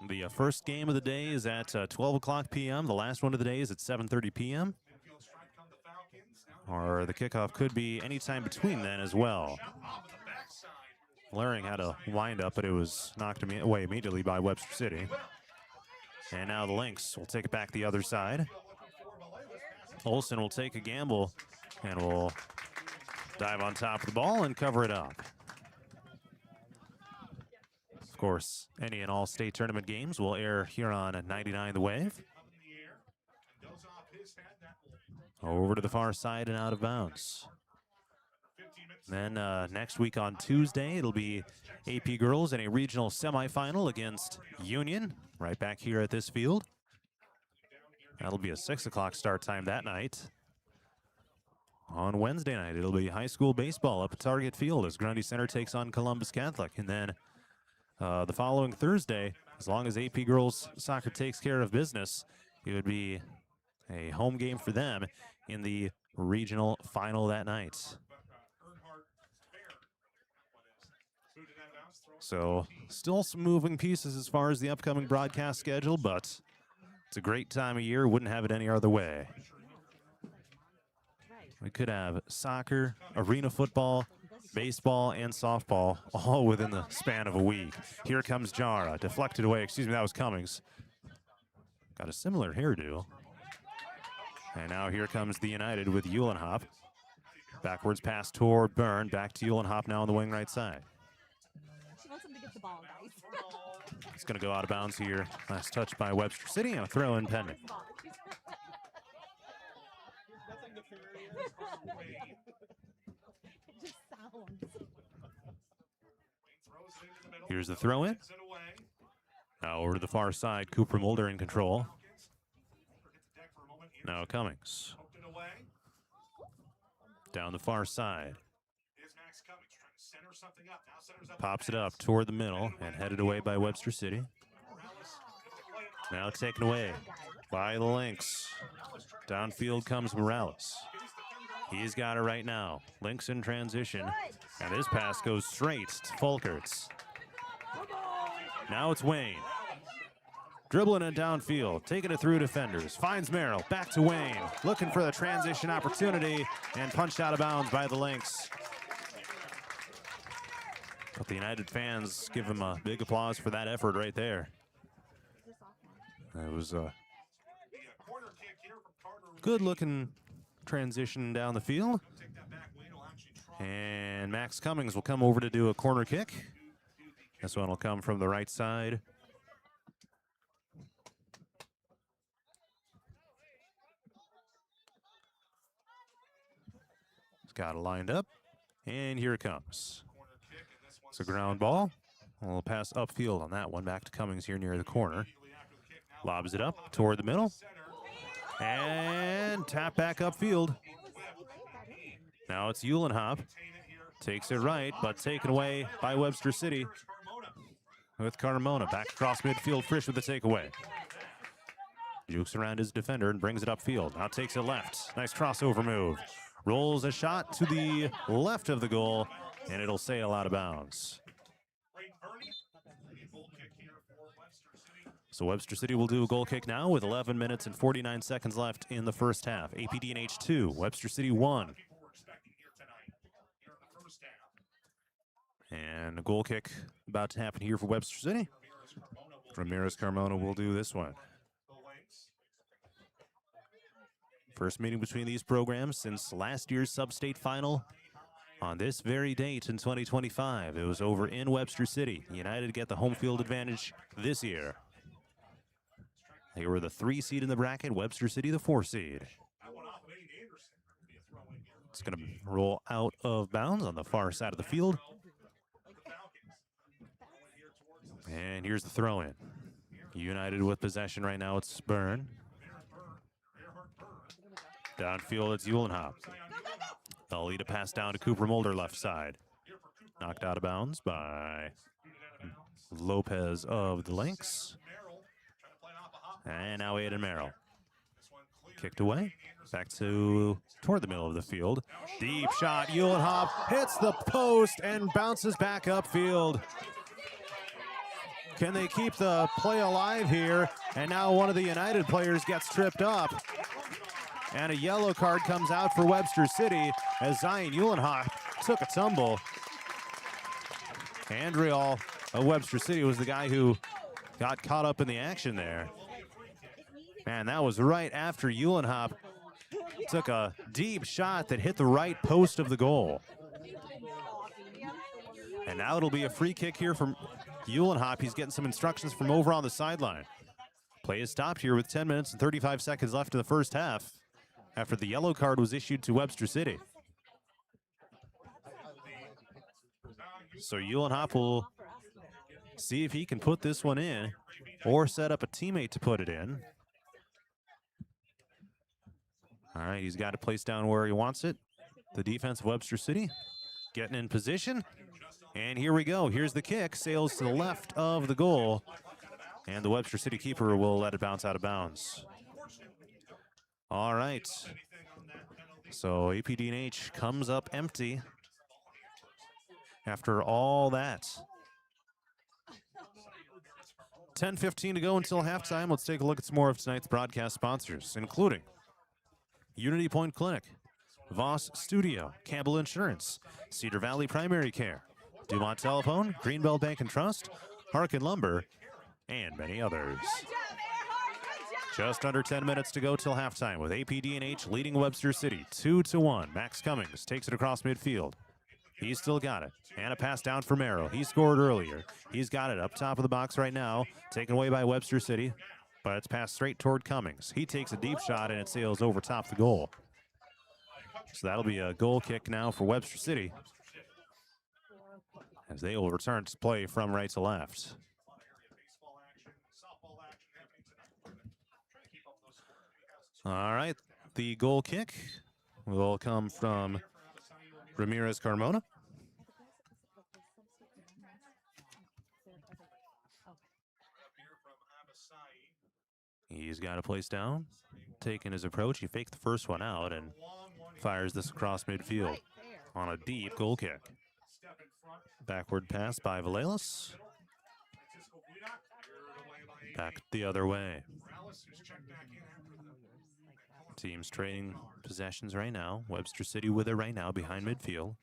The first game of the day is at 12 o'clock p.m. The last one of the day is at 7:30 p.m. Or the kickoff could be any time between then as well. Luring had a wind-up, but it was knocked away immediately by Webster City. And now the Lynx will take it back the other side. Olson will take a gamble and will dive on top of the ball and cover it up. Of course, any and all state tournament games will air here on 99 The Wave. Over to the far side and out of bounds. Then next week on Tuesday, it'll be AP Girls in a regional semifinal against Union, right back here at this field. That'll be a 6 o'clock start time that night. On Wednesday night, it'll be high school baseball up at Target Field as Grundy Center takes on Columbus Catholic. And then the following Thursday, as long as AP Girls Soccer takes care of business, it would be a home game for them in the regional final that night. So still some moving pieces as far as the upcoming broadcast schedule, but it's a great time of year. Wouldn't have it any other way. We could have soccer, arena football, baseball, and softball all within the span of a week. Here comes Jara, deflected away. Excuse me, that was Cummings. Got a similar hairdo. And now here comes the United with Uhlenhop. Backwards pass toward Byrne. Back to Uhlenhop now on the wing right side. She wants him to get the ball, guys. It's going to go out of bounds here. Last touch by Webster City and a throw in pending. It just sounds. Here's the throw in. Now over to the far side, Cooper Mulder in control. Now Cummings. Down the far side. Pops it up toward the middle and headed away by Webster City. Now taken away by the Lynx. Downfield comes Morales. He's got it right now. Lynx in transition. And this pass goes straight to Fulkerts. Now it's Wayne. Dribbling it downfield, taking it through defenders. Finds Merrill, back to Wayne. Looking for the transition opportunity and punched out of bounds by the Lynx. But the United fans give him a big applause for that effort right there. It was a good-looking transition down the field. And Max Cummings will come over to do a corner kick. This one will come from the right side. He's got it lined up. And here it comes. It's a ground ball. A little pass upfield on that one. Back to Cummings here near the corner. Lobs it up toward the middle. And tap back upfield. Now it's Uhlenhop. Takes it right, but taken away by Webster City. With Carmona back across midfield. Frisch with the takeaway. Jukes around his defender and brings it upfield. Now takes it left. Nice crossover move. Rolls a shot to the left of the goal, and it'll sail out of bounds. So Webster City will do a goal kick now with 11 minutes and 49 seconds left in the first half. AP DNH 2, Webster City 1. And a goal kick about to happen here for Webster City. Ramirez Carmona will do this one. First meeting between these programs since last year's sub-state final on this very date in 2025. It was over in Webster City. United get the home field advantage this year. They were the 3 seed in the bracket, Webster City the 4 seed. It's going to roll out of bounds on the far side of the field. And here's the throw in. United with possession right now, it's Byrne. Downfield, it's Uhlenhop. They'll lead a pass down to Cooper Mulder left side. Knocked out of bounds by Lopez of the Lynx. And now Aiden Merrill. Kicked away. Back toward the middle of the field. Deep shot. Uhlenhop hits the post and bounces back upfield. Can they keep the play alive here? And now one of the United players gets tripped up. And a yellow card comes out for Webster City as Zion Uhlenhop took a tumble. Andriel of Webster City was the guy who got caught up in the action there. Man, that was right after Uhlenhop took a deep shot that hit the right post of the goal. And now it'll be a free kick here from Uhlenhop. He's getting some instructions from over on the sideline. Play is stopped here with 10 minutes and 35 seconds left in the first half after the yellow card was issued to Webster City. So Uhlenhop will see if he can put this one in or set up a teammate to put it in. All right, he's got it placed down where he wants it. The defense of Webster City getting in position. And here we go. Here's the kick. Sails to the left of the goal. And the Webster City keeper will let it bounce out of bounds. All right. So APDNH comes up empty after all that. 10:15 to go until halftime. Let's take a look at some more of tonight's broadcast sponsors, including Unity Point Clinic, Voss Studio, Campbell Insurance, Cedar Valley Primary Care, Dumont Telephone, Greenbelt Bank and Trust, Harkin Lumber, and many others. Just under 10 minutes to go till halftime with APDNH leading Webster City 2-1. Max Cummings takes it across midfield. He's still got it. And a pass down for Merrill. He scored earlier. He's got it up top of the box right now. Taken away by Webster City. But it's passed straight toward Cummings. He takes a deep shot and it sails over top the goal. So that'll be a goal kick now for Webster City. as they will return to play from right to left. All right, the goal kick will come from Ramirez Carmona. He's got a place down, taking his approach. He faked the first one out and fires this across midfield on a deep goal kick. Backward pass by Valelis. Back the other way. Teams trading possessions right now. Webster City with it right now behind midfield.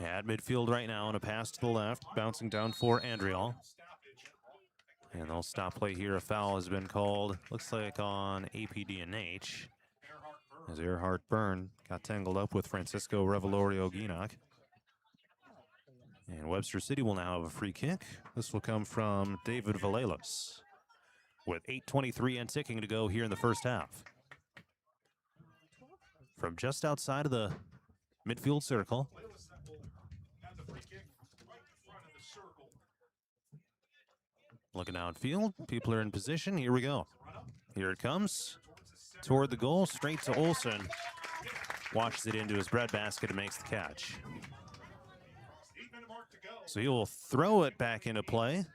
At midfield right now, and a pass to the left, bouncing down for Andriol. And they'll stop play here. A foul has been called, looks like on AP DNH, as Earhart Byrne got tangled up with Francisco Revolorio Guinoc. And Webster City will now have a free kick. This will come from David Valelis, with 8:23 and ticking to go here in the first half. From just outside of the midfield circle. Looking outfield, people are in position. Here we go. Here it comes. Toward the goal, straight to Olsen. Watches it into his breadbasket and makes the catch. So he will throw it back into play.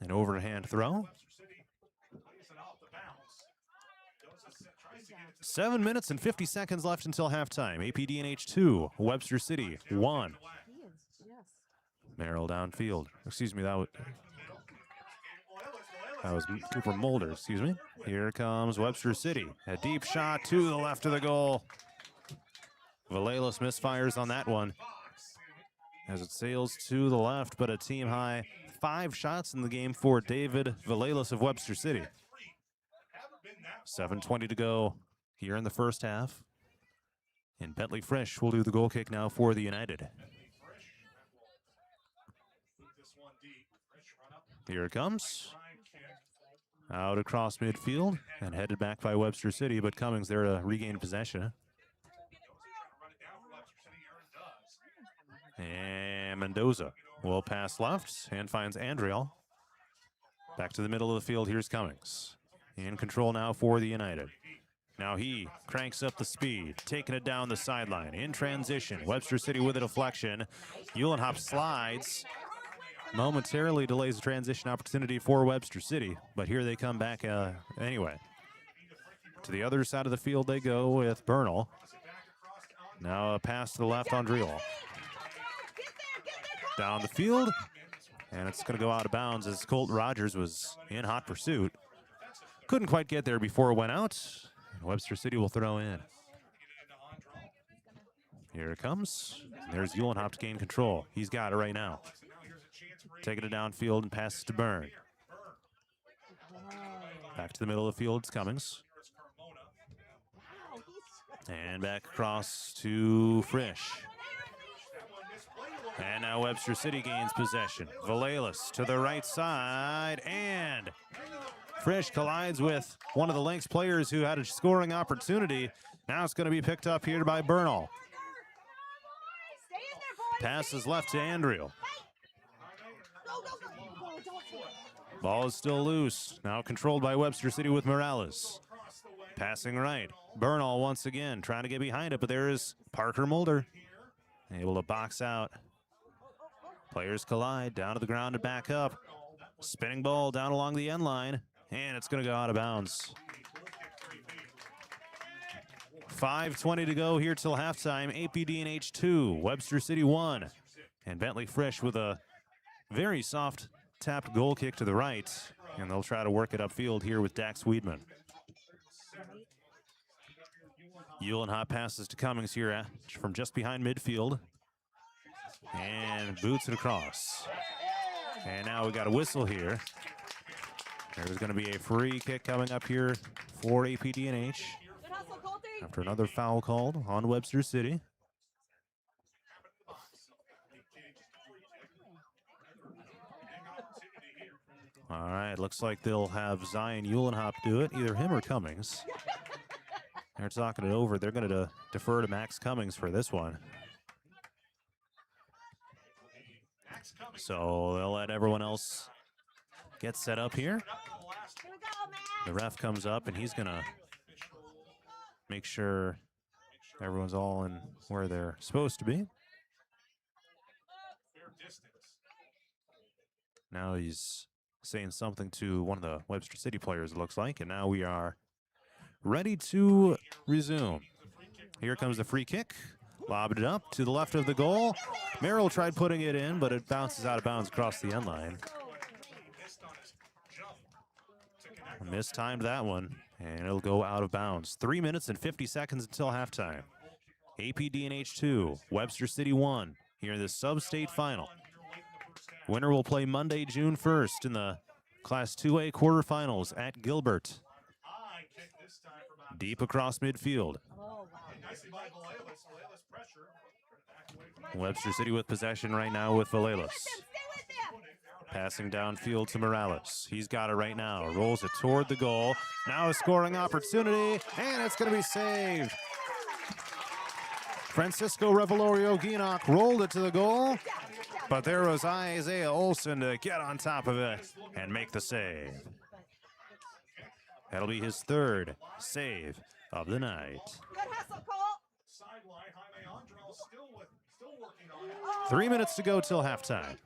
An overhand throw. 7 minutes and 50 seconds left until halftime. AP DNH 2, Webster City 1. Merrill downfield. Excuse me, that was Cooper Mulder, excuse me. Here comes Webster City. A deep shot to the left of the goal. Valelis misfires on that one as it sails to the left, but a team high 5 shots in the game for David Valelis of Webster City. 7:20 to go here in the first half. And Bentley Frisch will do the goal kick now for the United. Here it comes. Out across midfield and headed back by Webster City, but Cummings there to regain possession. And Mendoza will pass left and finds Andriel. Back to the middle of the field, here's Cummings. In control now for the United. Now he cranks up the speed, taking it down the sideline. In transition, Webster City with a deflection. Uhlenhop slides. Momentarily delays the transition opportunity for Webster City, but here they come back anyway. To the other side of the field they go with Bernal. Now a pass to the left on Driel. Down the field, and it's going to go out of bounds as Colt Rogers was in hot pursuit. Couldn't quite get there before it went out. Webster City will throw in. Here it comes. There's Uhlenhop to gain control. He's got it right now. Taking it downfield and passes to Byrne. Back to the middle of the field, it's Cummings. And back across to Frisch. And now Webster City gains possession. Valelis to the right side, and Frisch collides with one of the Lynx players who had a scoring opportunity. Now it's going to be picked up here by Bernal. Passes left to Andriel. Ball is still loose. Now controlled by Webster City with Morales. Passing right. Bernal once again trying to get behind it, but there is Parker Mulder. Able to box out. Players collide down to the ground and back up. Spinning ball down along the end line, and it's going to go out of bounds. 5:20 to go here till halftime. APDNH 2, Webster City 1. And Bentley Frisch with a very soft tapped goal kick to the right, and they'll try to work it upfield here with Dax Weedman. Uhlenhop passes to Cummings here from just behind midfield, and boots it across. And now we got a whistle here. There's going to be a free kick coming up here for APDNH after another foul called on Webster City. All right, looks like they'll have Zion Uhlenhop do it, either him or Cummings. They're talking it over. They're going to defer to Max Cummings for this one. So they'll let everyone else get set up here. The ref comes up, and he's going to make sure everyone's all in where they're supposed to be. Now he's saying something to one of the Webster City players, it looks like, and now we are ready to resume. Here comes the free kick. Lobbed it up to the left of the goal. Merrill tried putting it in, but it bounces out of bounds across the end line. Mistimed that one, and it'll go out of bounds. 3 minutes and 50 seconds until halftime. AP DNH 2, Webster City 1, here in the sub-state final. Winner will play Monday, June 1st in the Class 2A quarterfinals at Gilbert. Deep across midfield. Webster City with possession right now with Valelas. Passing downfield to Morales. He's got it right now. Rolls it toward the goal. Now a scoring opportunity, and it's going to be saved. Francisco Revelorio Guinoc rolled it to the goal, but there was Isaiah Olson to get on top of it and make the save. That'll be his third save of the night. 3 minutes to go till halftime.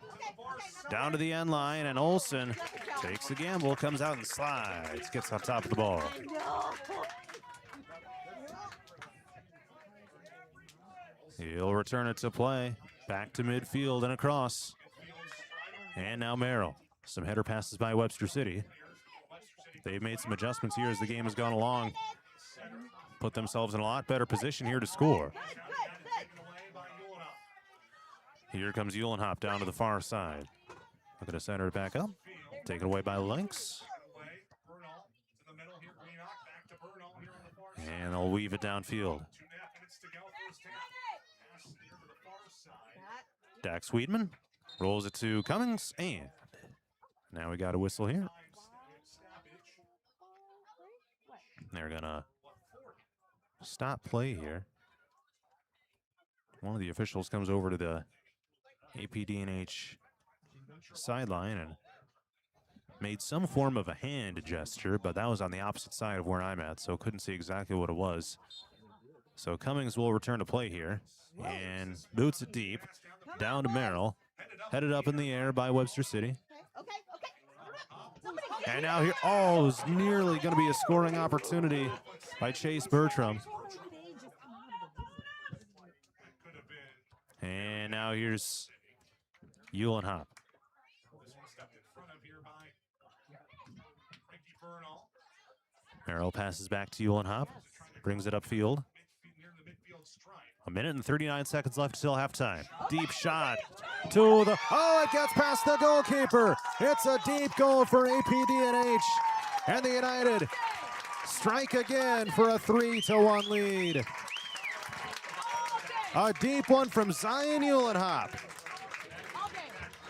Down to the end line, and Olson takes the gamble, comes out and slides, gets on top of the ball. He'll return it to play. Back to midfield and across. And now Merrill. Some header passes by Webster City. They've made some adjustments here as the game has gone along. Put themselves in a lot better position here to score. Here comes Uhlenhop down to the far side. Looking to center it back up. Taken away by Lynx. And they'll weave it downfield. Dax Weedman rolls it to Cummings, and now we got a whistle here. They're gonna stop play here. One of the officials comes over to the APDNH sideline and made some form of a hand gesture, but that was on the opposite side of where I'm at, so couldn't see exactly what it was. So Cummings will return to play here and boots it deep down to Merrill, headed up in the air by Webster City. And now here, oh, it was nearly going to be a scoring opportunity by Chase Bertram. And now here's Uhlenhop. Merrill passes back to Uhlenhop, brings it upfield. 1 minute and 39 seconds left until halftime. Deep shot to the, oh, it gets past the goalkeeper. It's a deep goal for APDNH. And the United strike again for a 3-1 lead. A deep one from Zion Uhlenhop.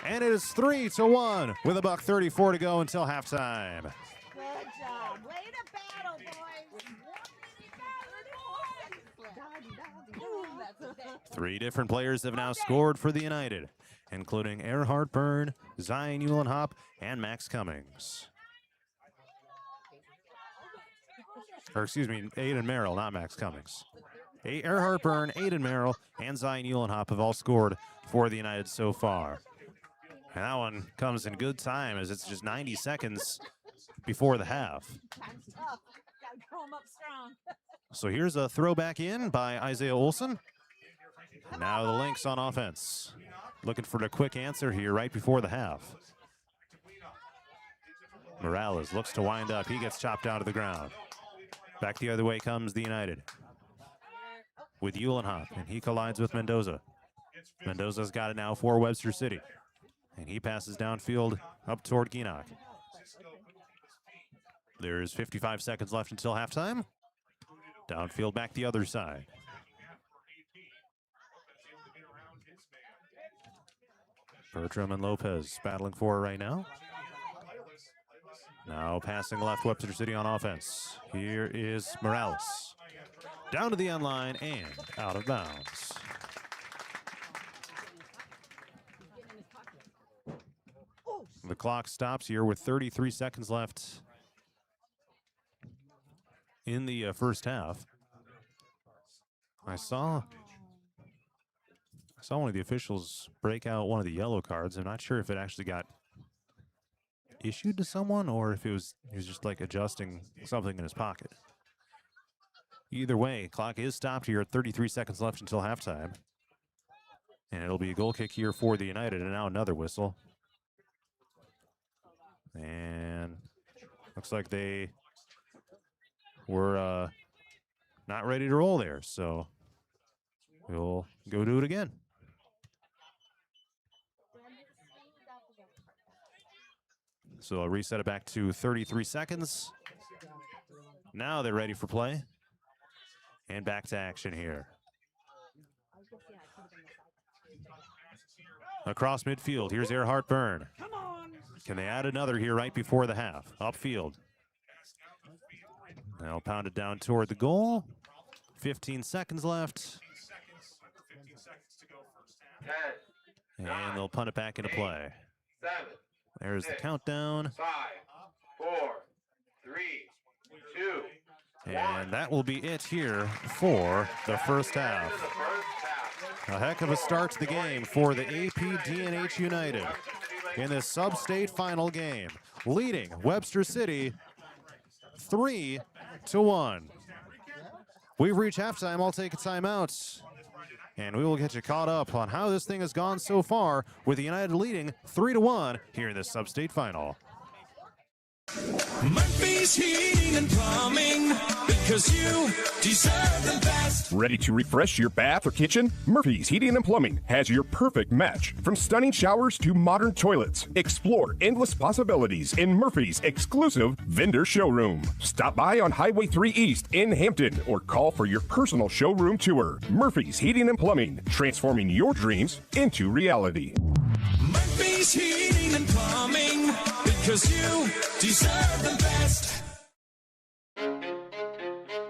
And it is 3-1 with about 34 to go until halftime. Good job. Way to battle, boys. 3 different players have now scored for the United, including Earhart Byrne, Zion Uhlenhop, and Max Cummings. Or excuse me, Aiden Merrill, not Max Cummings. Earhart Byrne, Aiden Merrill, and Zion Uhlenhop have all scored for the United so far. And that one comes in good time as it's just 90 seconds before the half. Time's tough. Gotta grow 'em up strong. So here's a throwback in by Isaiah Olson. Now the Lynx on offense. Looking for a quick answer here right before the half. Morales looks to wind up. He gets chopped out of the ground. Back the other way comes the United with Uhlenhop, and he collides with Mendoza. Mendoza's got it now for Webster City. And he passes downfield up toward Guinoc. There's 55 seconds left until halftime. Downfield back the other side. Bertram and Lopez battling for it right now. Now passing left, Webster City on offense. Here is Morales. down to the end line and out of bounds. The clock stops here with 33 seconds left in the first half. I saw one of the officials break out one of the yellow cards. I'm not sure if it actually got issued to someone or if he was just like adjusting something in his pocket. Either way, clock is stopped here at 33 seconds left until halftime. And it'll be a goal kick here for the United, and now another whistle. And looks like they were not ready to roll there, so we'll go do it again. So I'll reset it back to 33 seconds. Now they're ready for play. And back to action here. Across midfield, here's Earhart Byrne. Can they add another here right before the half? Upfield. They'll pound it down toward the goal. 15 seconds left. And they'll punt it back into play. There's the countdown. 5, 4, 3, 2. And that will be it here for the first half. A heck of a start to the game for the AP DNH United in this sub-state final game, leading Webster City 3-1. We've reached halftime. I'll take a timeout, and we will get you caught up on how this thing has gone so far, with the United leading 3-1 here in this sub-state final. Murphy's Heating and Plumbing, because you deserve the best. Ready to refresh your bath or kitchen? Murphy's Heating and Plumbing has your perfect match. From stunning showers to modern toilets, explore endless possibilities in Murphy's exclusive vendor showroom. Stop by on Highway 3 East in Hampton or call for your personal showroom tour. Murphy's Heating and Plumbing, transforming your dreams into reality. Murphy's Heating and Plumbing, because you deserve the best.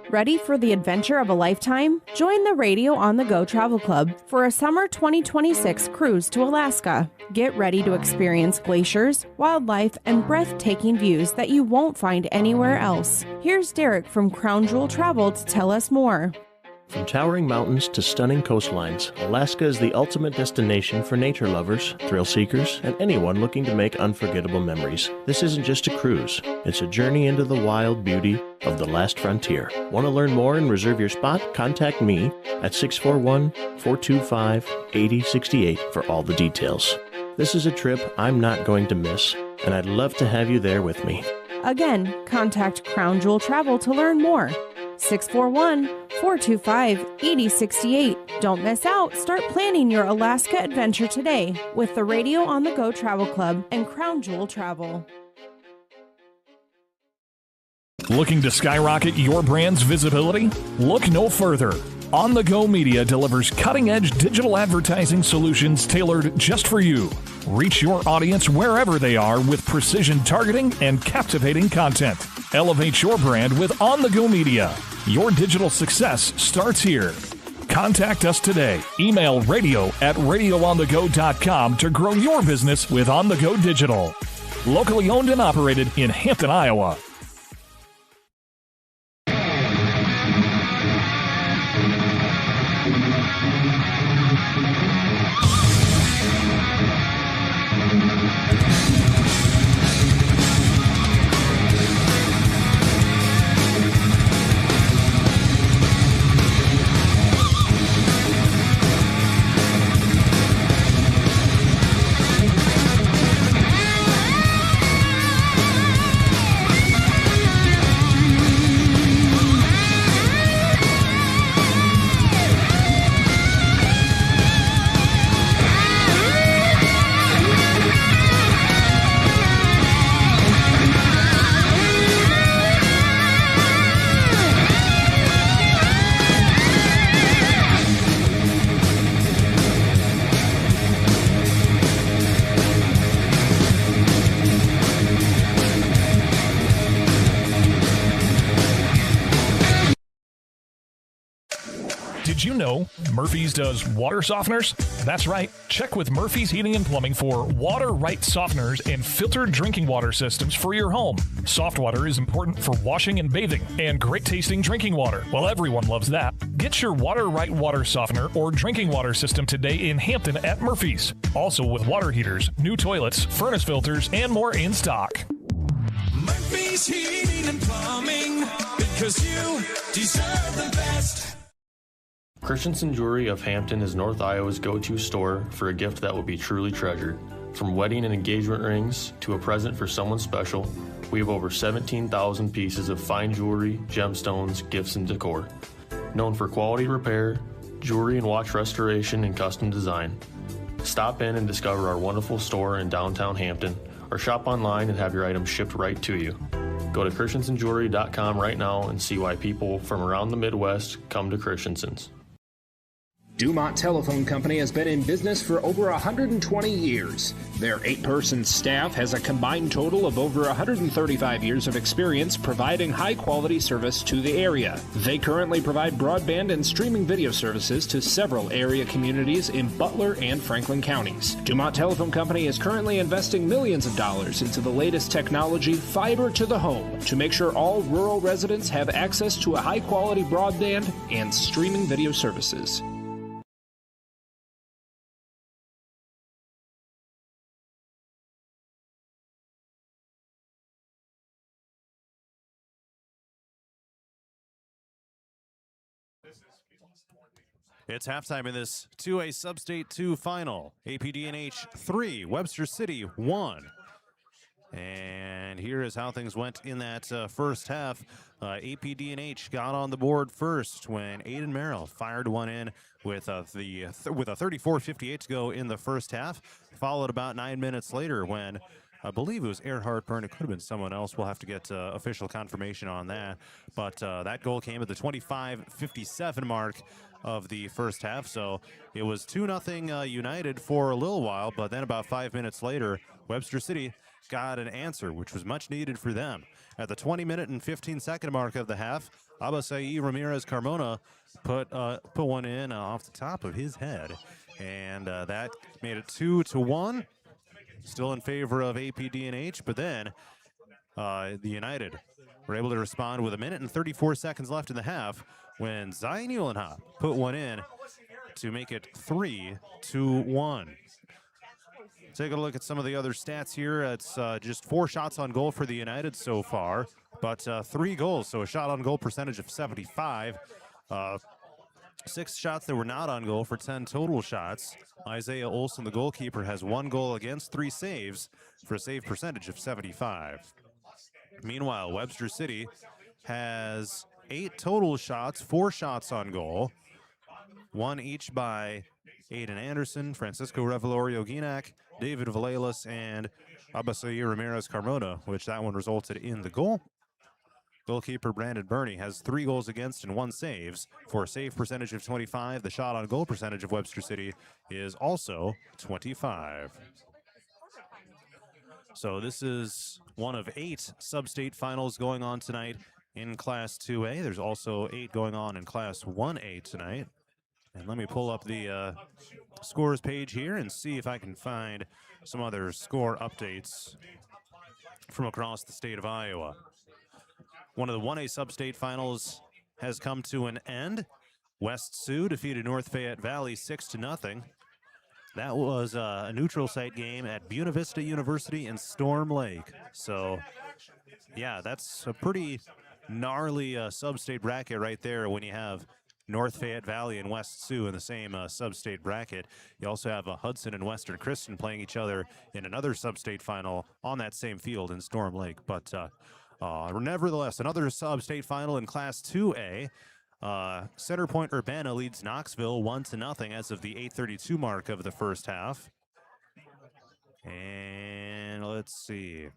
Ready for the adventure of a lifetime? Join the Radio on the Go Travel Club for a summer 2026 cruise to Alaska. Get ready to experience glaciers, wildlife, and breathtaking views that you won't find anywhere else. Here's Derek from Crown Jewel Travel to tell us more. From towering mountains to stunning coastlines, Alaska is the ultimate destination for nature lovers, thrill seekers, and anyone looking to make unforgettable memories. This isn't just a cruise, it's a journey into the wild beauty of the last frontier. Want to learn more and reserve your spot? Contact me at 641-425-8068 for all the details. This is a trip I'm not going to miss, and I'd love to have you there with me. Again, contact Crown Jewel Travel to learn more. 641-425-8068. Don't miss out. Start planning your Alaska adventure today with the Radio on the Go Travel Club and Crown Jewel Travel. Looking to skyrocket your brand's visibility? Look no further. On the Go Media delivers cutting-edge digital advertising solutions tailored just for you. Reach your audience wherever they are with precision targeting and captivating content. Elevate your brand with On the Go Media. Your digital success starts here. Contact us today. Email radio@radioonthego.com to grow your business with On the Go Digital. Locally owned and operated in Hampton, Iowa. Did you know Murphy's does water softeners? That's right. Check with Murphy's Heating and Plumbing for water right softeners and filtered drinking water systems for your home. Soft water is important for washing and bathing, and great tasting drinking water. Well, everyone loves that. Get your water right water softener or drinking water system today in Hampton at Murphy's. Also with water heaters, new toilets, furnace filters, and more in stock. Murphy's Heating and Plumbing, because you deserve the best. Christensen Jewelry of Hampton is North Iowa's go-to store for a gift that will be truly treasured. From wedding and engagement rings to a present for someone special, we have over 17,000 pieces of fine jewelry, gemstones, gifts, and decor. Known for quality repair, jewelry and watch restoration, and custom design. Stop in and discover our wonderful store in downtown Hampton, or shop online and have your items shipped right to you. Go to christensenjewelry.com right now and see why people from around the Midwest come to Christensen's. Dumont Telephone Company has been in business for over 120 years. Their 8-person staff has a combined total of over 135 years of experience providing high-quality service to the area. They currently provide broadband and streaming video services to several area communities in Butler and Franklin counties. Dumont Telephone Company is currently investing millions of dollars into the latest technology, fiber to the home, to make sure all rural residents have access to a high-quality broadband and streaming video services. It's halftime in this 2A Sub-State 2 final. AP DNH 3, Webster City 1. And here is how things went in that first half. AP DNH got on the board first when Aiden Merrill fired one in with a 34:58 to go in the first half. Followed about 9 minutes later when I believe it was Earhart Byrne. It could have been someone else. We'll have to get official confirmation on that. But that goal came at the 25:57 mark of the first half. So it was 2-0 United for a little while. But then about 5 minutes later, Webster City got an answer, which was much needed for them. At the 20-minute and 15-second mark of the half, Abasai Ramirez Carmona put one in off the top of his head. And that made it 2-1. Still in favor of AP DNH, but then the United were able to respond with 1 minute and 34 seconds left in the half when Zion Uhlenhop put one in to make it 3-1. Take a look at some of the other stats here. It's just 4 shots on goal for the United so far, but 3 goals, so a shot on goal percentage of 75. 6 shots that were not on goal for 10 total shots. Isaiah Olson, the goalkeeper, has 1 goal against, 3 saves for a save percentage of 75. Meanwhile, Webster City has 8 total shots, 4 shots on goal, 1 each by Aiden Anderson, Francisco Revelorio Guinac, David Valelas, and Abasai Ramirez Carmona, which that one resulted in the goal. Goalkeeper Brandon Burney has 3 goals against and 1 saves for a save percentage of 25. The shot on goal percentage of Webster City is also 25. So this is one of 8 sub-state finals going on tonight in Class 2A. There's also 8 going on in Class 1A tonight. And let me pull up the scores page here and see if I can find some other score updates from across the state of Iowa. One of the 1A sub-state finals has come to an end. West Sioux defeated North Fayette Valley 6-0. That was a neutral site game at Buena Vista University in Storm Lake. So, yeah, that's a pretty gnarly sub-state bracket right there when you have North Fayette Valley and West Sioux in the same sub-state bracket. You also have Hudson and Western Christian playing each other in another sub-state final on that same field in Storm Lake. But nevertheless, another sub-state final in Class 2A. Center Point Urbana leads Knoxville 1-0 as of the 8:32 mark of the first half. And let's see.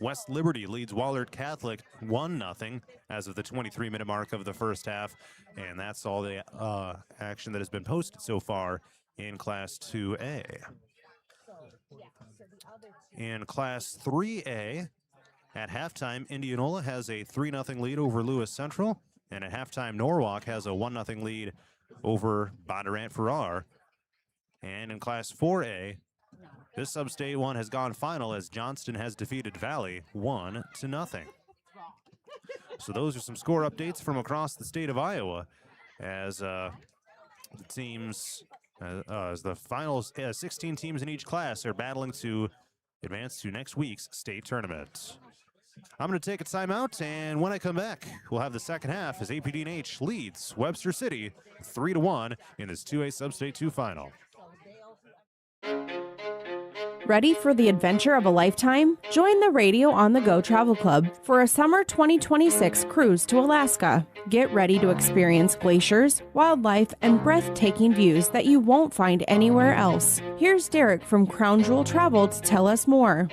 West Liberty leads Wahlert Catholic 1-0 as of the 23-minute mark of the first half. And that's all the action that has been posted so far in Class 2A. In Class 3A, at halftime, Indianola has a 3-0 lead over Lewis Central. And at halftime, Norwalk has a 1-0 lead over Bondurant Farrar. And in Class 4A, this sub-state one has gone final as Johnston has defeated Valley 1-0. So those are some score updates from across the state of Iowa as the teams, as the final 16 teams in each class are battling to advance to next week's state tournament. I'm going to take a timeout, and when I come back, we'll have the second half as AP DNH leads Webster City 3-1 in this 2A Sub-State 2 final. Ready for the adventure of a lifetime? Join the Radio on the Go Travel Club for a summer 2026 cruise to Alaska. Get ready to experience glaciers, wildlife, and breathtaking views that you won't find anywhere else. Here's Derek from Crown Jewel Travel to tell us more.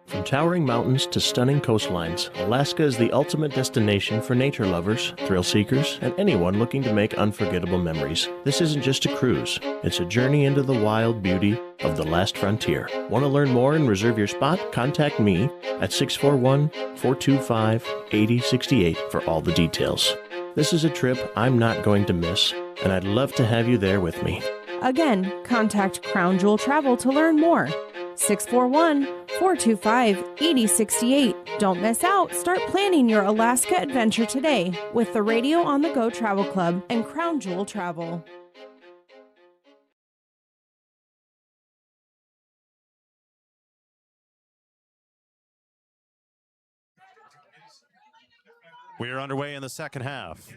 From towering mountains to stunning coastlines, Alaska is the ultimate destination for nature lovers, thrill seekers, and anyone looking to make unforgettable memories. This isn't just a cruise, it's a journey into the wild beauty of the last frontier. Want to learn more and reserve your spot? Contact me at 641-425-8068 for all the details. This is a trip I'm not going to miss, and I'd love to have you there with me. Again, contact Crown Jewel Travel to learn more. 641-425-8068. Don't miss out. Start planning your Alaska adventure today with the Radio on the Go Travel Club and Crown Jewel Travel. We are underway in the second half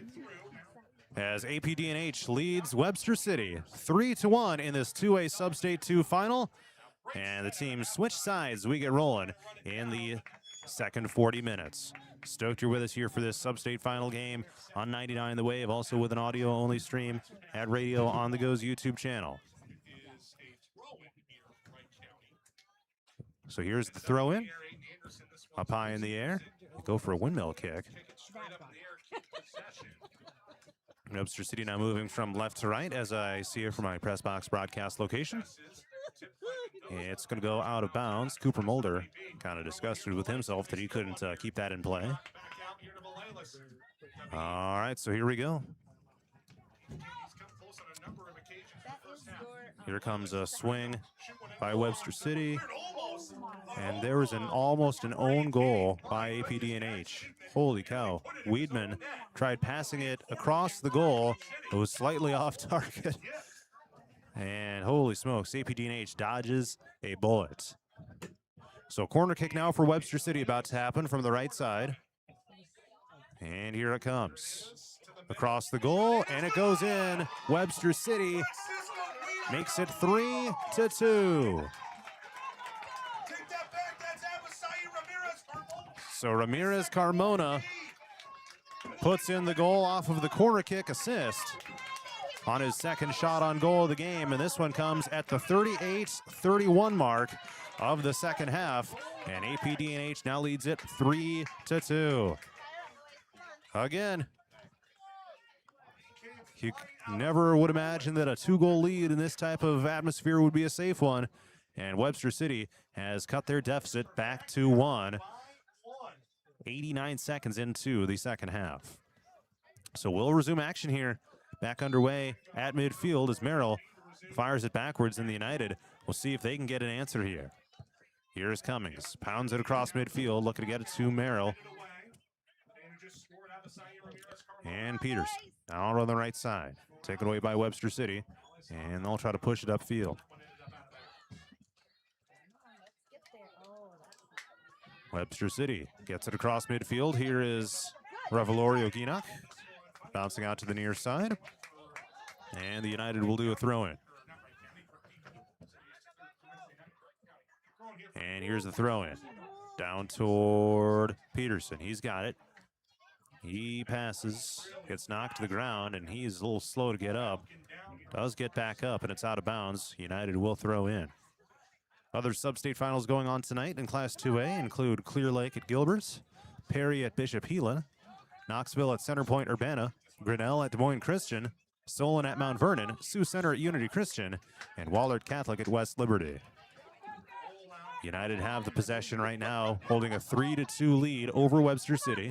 as AP DNH leads Webster City 3-1 in this 2A Sub-State 2 final. And the teams switch sides. We get rolling in the second 40 minutes. Stoked you're with us here for this sub-state final game on 99 The Wave, also with an audio-only stream at Radio on the Go's YouTube channel. So here's the throw-in. Up high in the air. Go for a windmill kick. Webster City now moving from left to right as I see it from my press box broadcast location. It's going to go out of bounds. Cooper Mulder kind of disgusted with himself that he couldn't keep that in play. All right, so here we go. Here comes a swing by Webster City. And there was almost an own goal by AP DNH. Holy cow. Weedman tried passing it across the goal. It was slightly off target. And holy smokes, AP DNH dodges a bullet. So corner kick now for Webster City about to happen from the right side. And here it comes. Across the goal, and it goes in. Webster City makes it 3-2. So Ramirez Carmona puts in the goal off of the corner kick assist on his second shot on goal of the game, and this one comes at the 38-31 mark of the second half, and AP DNH now leads it 3-2. Again, you never would imagine that a two-goal lead in this type of atmosphere would be a safe one, and Webster City has cut their deficit back to 1, 89 seconds into the second half. So we'll resume action here. Back underway at midfield as Merrill fires it backwards in the United. We'll see if they can get an answer here. Here's Cummings. Pounds it across midfield, looking to get it to Merrill. And Peters out on the right side. Taken away by Webster City. And they'll try to push it upfield. Webster City gets it across midfield. Here is Revelorio Guinoc. Bouncing out to the near side. And the United will do a throw-in. And here's the throw-in. Down toward Peterson. He's got it. He passes, gets knocked to the ground, and he's a little slow to get up. Does get back up, and it's out of bounds. United will throw in. Other sub-state finals going on tonight in Class 2A include Clear Lake at Gilbert's, Perry at Bishop Gila, Knoxville at Centerpoint Urbana, Grinnell at Des Moines Christian, Solon at Mount Vernon, Sioux Center at Unity Christian, and Wahlert Catholic at West Liberty. United have the possession right now, holding a 3-2 lead over Webster City.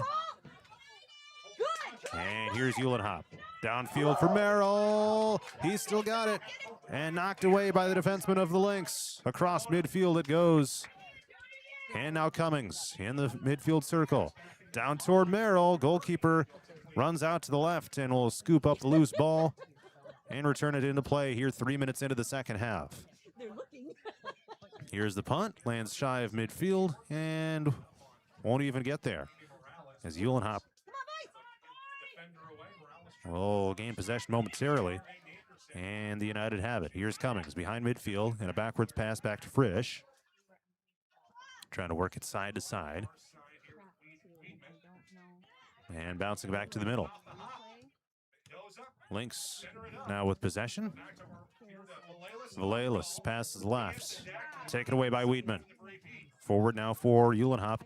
And here's Hop. Downfield for Merrill. He's still got it. And knocked away by the defenseman of the Lynx. Across midfield it goes. And now Cummings in the midfield circle. Down toward Merrill. Goalkeeper runs out to the left and will scoop up the loose ball and return it into play here 3 minutes into the second half. Here's the punt. Lands shy of midfield and won't even get there. As Hop will gain possession momentarily. And the United have it. Here's Cummings behind midfield and a backwards pass back to Frisch. Trying to work it side to side. And bouncing back to the middle. Lynx now with possession. Valelis passes left. Taken away by Wiedemann. Forward now for Hop.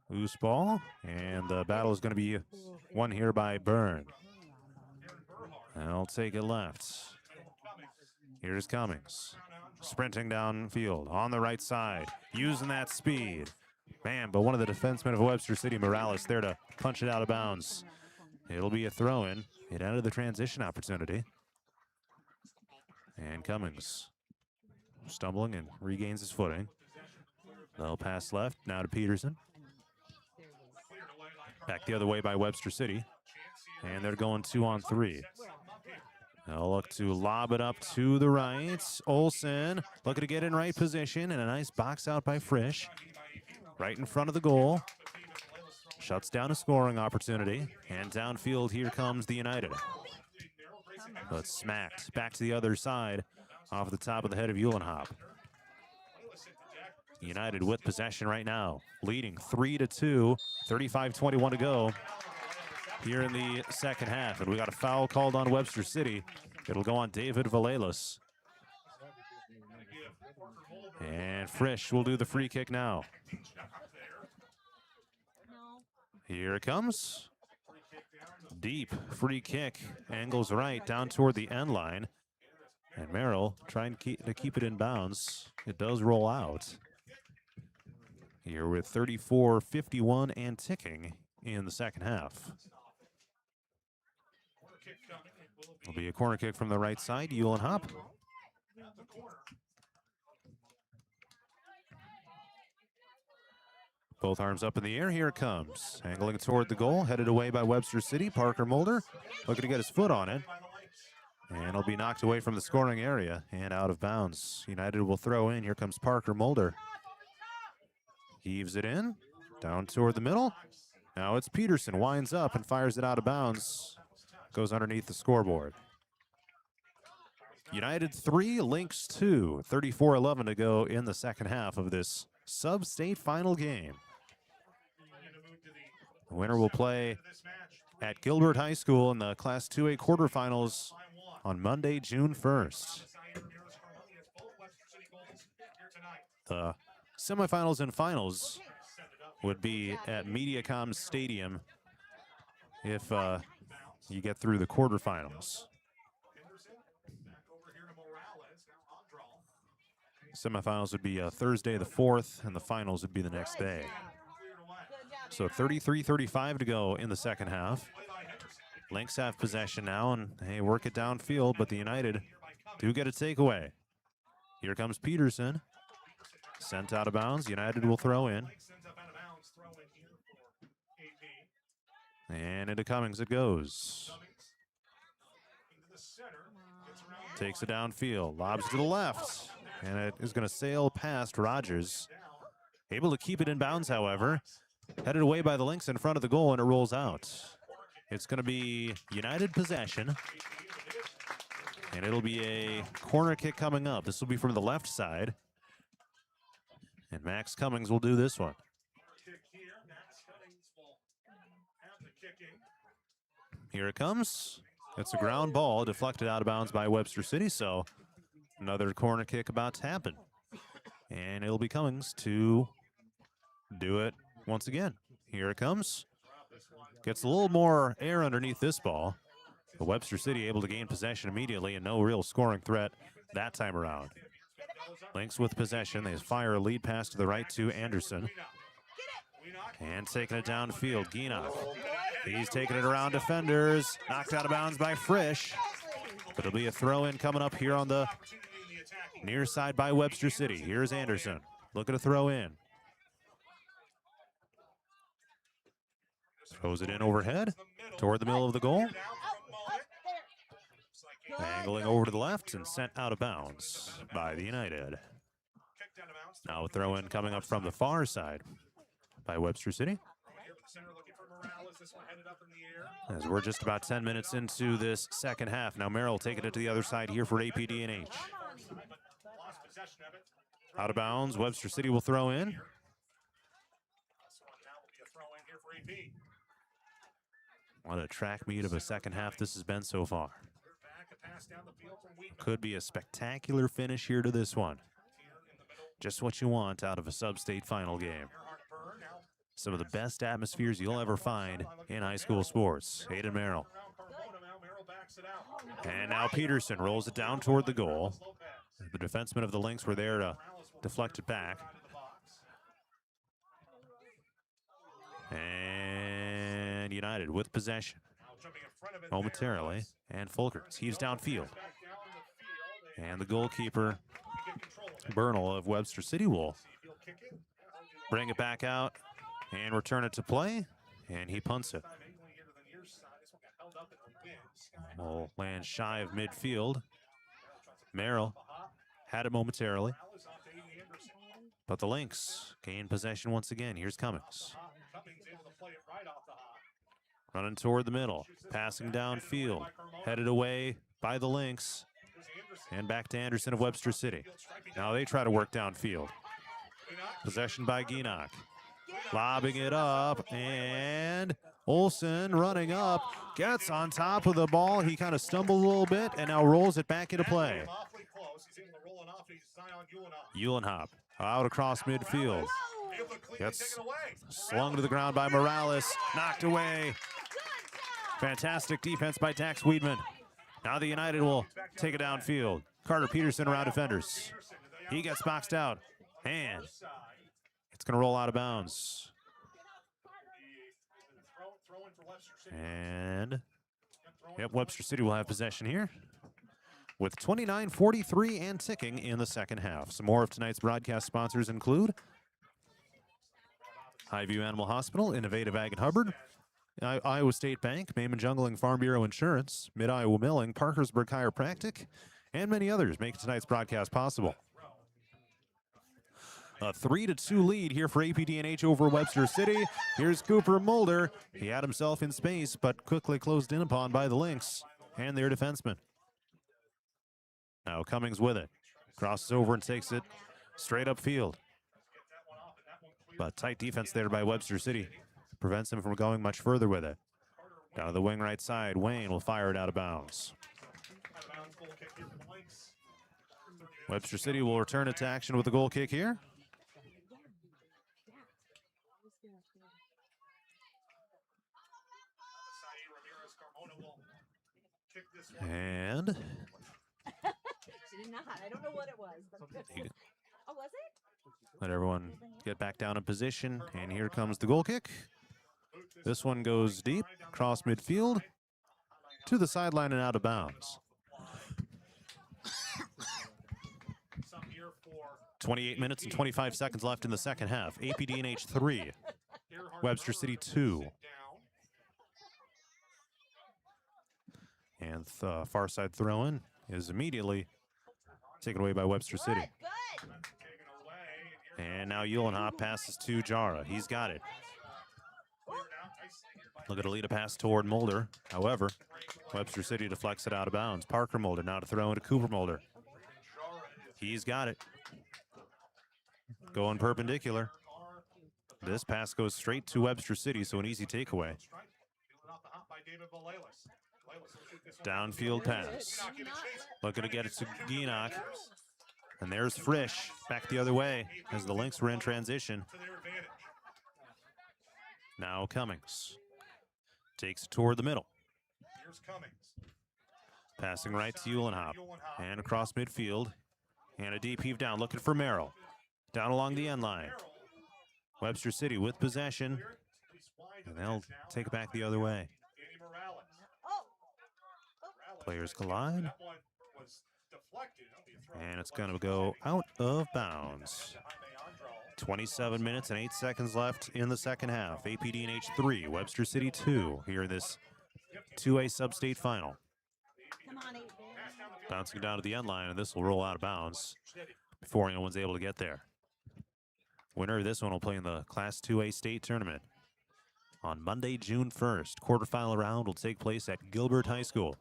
Loose ball. And the battle is going to be won here by Byrne. I'll take it left. Here's Cummings. Sprinting downfield on the right side. Using that speed. Man, but one of the defensemen of Webster City, Morales, there to punch it out of bounds. It'll be a throw-in. It ended the transition opportunity. And Cummings stumbling and regains his footing. They'll pass left, now to Peterson. Back the other way by Webster City. And they're going 2-on-3. They'll look to lob it up to the right. Olsen looking to get in right position, and a nice box out by Frisch. Right in front of the goal. Shuts down a scoring opportunity. And downfield, here comes the United. But smacked back to the other side off the top of the head of Hop. United with possession right now, leading 3-2, 35-21 to go here in the second half. And we got a foul called on Webster City. It'll go on David Valelis. And Frisch will do the free kick now. Here it comes. Deep free kick, angles right down toward the end line. And Merrill trying to keep it in bounds. It does roll out. Here with 34-51 and ticking in the second half. Will be a corner kick from the right side, Hop. Both arms up in the air, here it comes. Angling toward the goal, headed away by Webster City. Parker Mulder looking to get his foot on it. And it'll be knocked away from the scoring area and out of bounds. United will throw in, here comes Parker Mulder. Heaves it in, down toward the middle. Now it's Peterson, winds up and fires it out of bounds. Goes underneath the scoreboard. United 3, Lynx 2, 34-11 to go in the second half of this sub-state final game. The winner will play at Gilbert High School in the Class 2A quarterfinals on Monday, June 1st. The semifinals and finals would be at MediaCom Stadium if you get through the quarterfinals. Semifinals would be Thursday the 4th, and the finals would be the next day. So 33-35 to go in the second half. Lynx have possession now, and they work it downfield, but the United do get a takeaway. Here comes Peterson. Sent out of bounds. United will throw in. And into Cummings it goes. Takes it downfield. Lobs to the left. And it is going to sail past Rogers. Able to keep it in bounds, however. Headed away by the Lynx in front of the goal, and it rolls out. It's going to be United possession. And it'll be a corner kick coming up. This will be from the left side. And Max Cummings will do this one. Here it comes. It's a ground ball deflected out of bounds by Webster City, so another corner kick about to happen. And it'll be Cummings to do it once again. Here it comes. Gets a little more air underneath this ball. The Webster City able to gain possession immediately and no real scoring threat that time around. Lynx with possession. They fire a lead pass to the right to Anderson. And taking it downfield, Gienock. He's taking it around defenders. Knocked out of bounds by Frisch. But it'll be a throw-in coming up here on the near side by Webster City. Here's Anderson looking to throw in. Throws it in overhead toward the middle of the goal. Angling over to the left and sent out of bounds by the United. Now a throw in coming up from the far side by Webster City. As we're just about 10 minutes into this second half. Now Merrill taking it to the other side here for AP DNH. Out of bounds, Webster City will throw in. What a track meet of a second half this has been so far. Could be a spectacular finish here to this one. Just what you want out of a sub-state final game. Some of the best atmospheres you'll ever find in high school sports. Hayden Merrill. And now Peterson rolls it down toward the goal. The defensemen of the Lynx were there to deflect it back. And United with possession momentarily. And Fulkers heaves downfield. And the goalkeeper, Bernal of Webster City, will bring it back out and return it to play. And he punts it. Will land shy of midfield. Merrill had it momentarily. But the Lynx gain possession once again. Here's Cummings. Running toward the middle. Passing downfield. Headed away by the Lynx. And back to Anderson of Webster City. Now they try to work downfield. Possession by Gienock. Lobbing it up. And Olsen running up. Gets on top of the ball. He kind of stumbled a little bit and now rolls it back into play. Uhlenhop out across midfield. Gets slung to the ground by Morales. Knocked away. Fantastic defense by Dax Weedman. Now the United will take it downfield. Carter Peterson around defenders. He gets boxed out. And it's going to roll out of bounds. And yep, Webster City will have possession here with 29:43 and ticking in the second half. Some more of tonight's broadcast sponsors include Highview Animal Hospital, Innovative Ag and Hubbard, Iowa State Bank, Maimon Jungling Farm Bureau Insurance, Mid-Iowa Milling, Parkersburg Chiropractic, and many others make tonight's broadcast possible. A 3-2 lead here for APDNH over Webster City. Here's Cooper Mulder. He had himself in space, but quickly closed in upon by the Lynx and their defenseman. Now Cummings with it. Crosses over and takes it straight upfield. But tight defense there by Webster City. Prevents him from going much further with it. Down to the wing right side. Wayne will fire it out of bounds. Webster City will return it to action with a goal kick here. And She did not. I don't know what it was. But oh, was it? let everyone get back down in position. And here comes the goal kick. This one goes deep across midfield to the sideline and out of bounds. 28 minutes and 25 seconds left in the second half. APDNH 3, Webster City 2. And the far side throw-in is immediately taken away by Webster City. And now Uhlenhop passes to Jara. He's got it. Look at a lead a pass toward Mulder. However, Webster City deflects it out of bounds. Parker Mulder now to throw into Cooper Mulder. He's got it. Going perpendicular. This pass goes straight to Webster City, so an easy takeaway. Downfield pass. Looking to get it to Gienock. And there's Frisch back the other way as the Lynx were in transition. Now Cummings takes it toward the middle. Passing right to Uhlenhop. And across midfield. And a deep heave down looking for Merrill. Down along the end line. Webster City with possession, and they'll take it back the other way. Players collide, and it's going to go out of bounds. 27 minutes and 8 seconds left in the second half. APDNH 3, Webster City 2 here in this 2A sub-state final. Bouncing down to the end line, and this will roll out of bounds before anyone's able to get there. Winner of this one will play in the Class 2A state tournament on Monday, June 1st. Quarterfinal round will take place at Gilbert High School.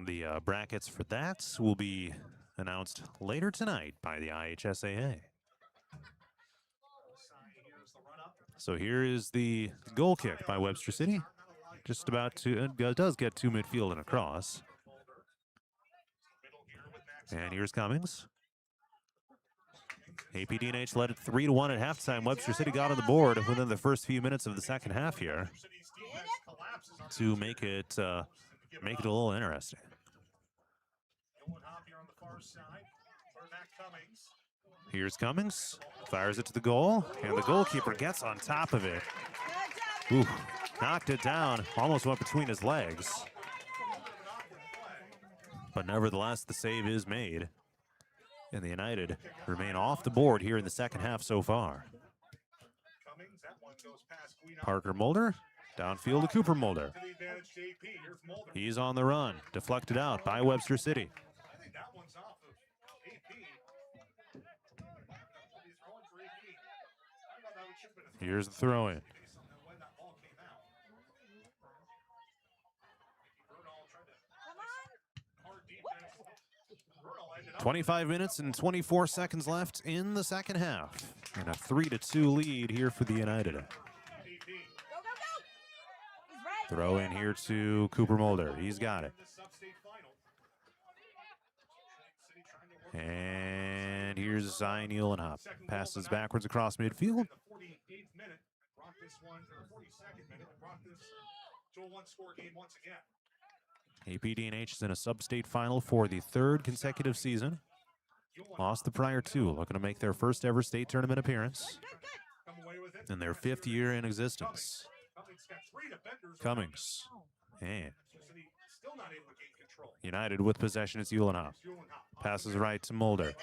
The brackets for that will be announced later tonight by the IHSAA. So here is the goal kick by Webster City. Just about to, it does get to midfield and across. And here's Cummings. APDNH led it 3-1 at halftime. Webster City got on the board within the first few minutes of the second half here to make it a little interesting. Here's Cummings, fires it to the goal, and the goalkeeper gets on top of it. Ooh, knocked it down, almost went between his legs. But nevertheless, the save is made. And the United remain off the board here in the second half so far. Parker Mulder, downfield to Cooper Mulder. He's on the run, deflected out by Webster City. Here's the throw-in. 25 minutes and 24 seconds left in the second half. And a 3-2 lead here for the United. Throw in here to Cooper Mulder. He's got it. And here's Zion Uhlenhop. Passes backwards across midfield. APDNH is in a sub-state final for the third consecutive season. Lost the prior two, looking to make their first ever state tournament appearance in their 5th year in existence. Cummings, and United with possession is Uhlenhop. Passes right to Mulder.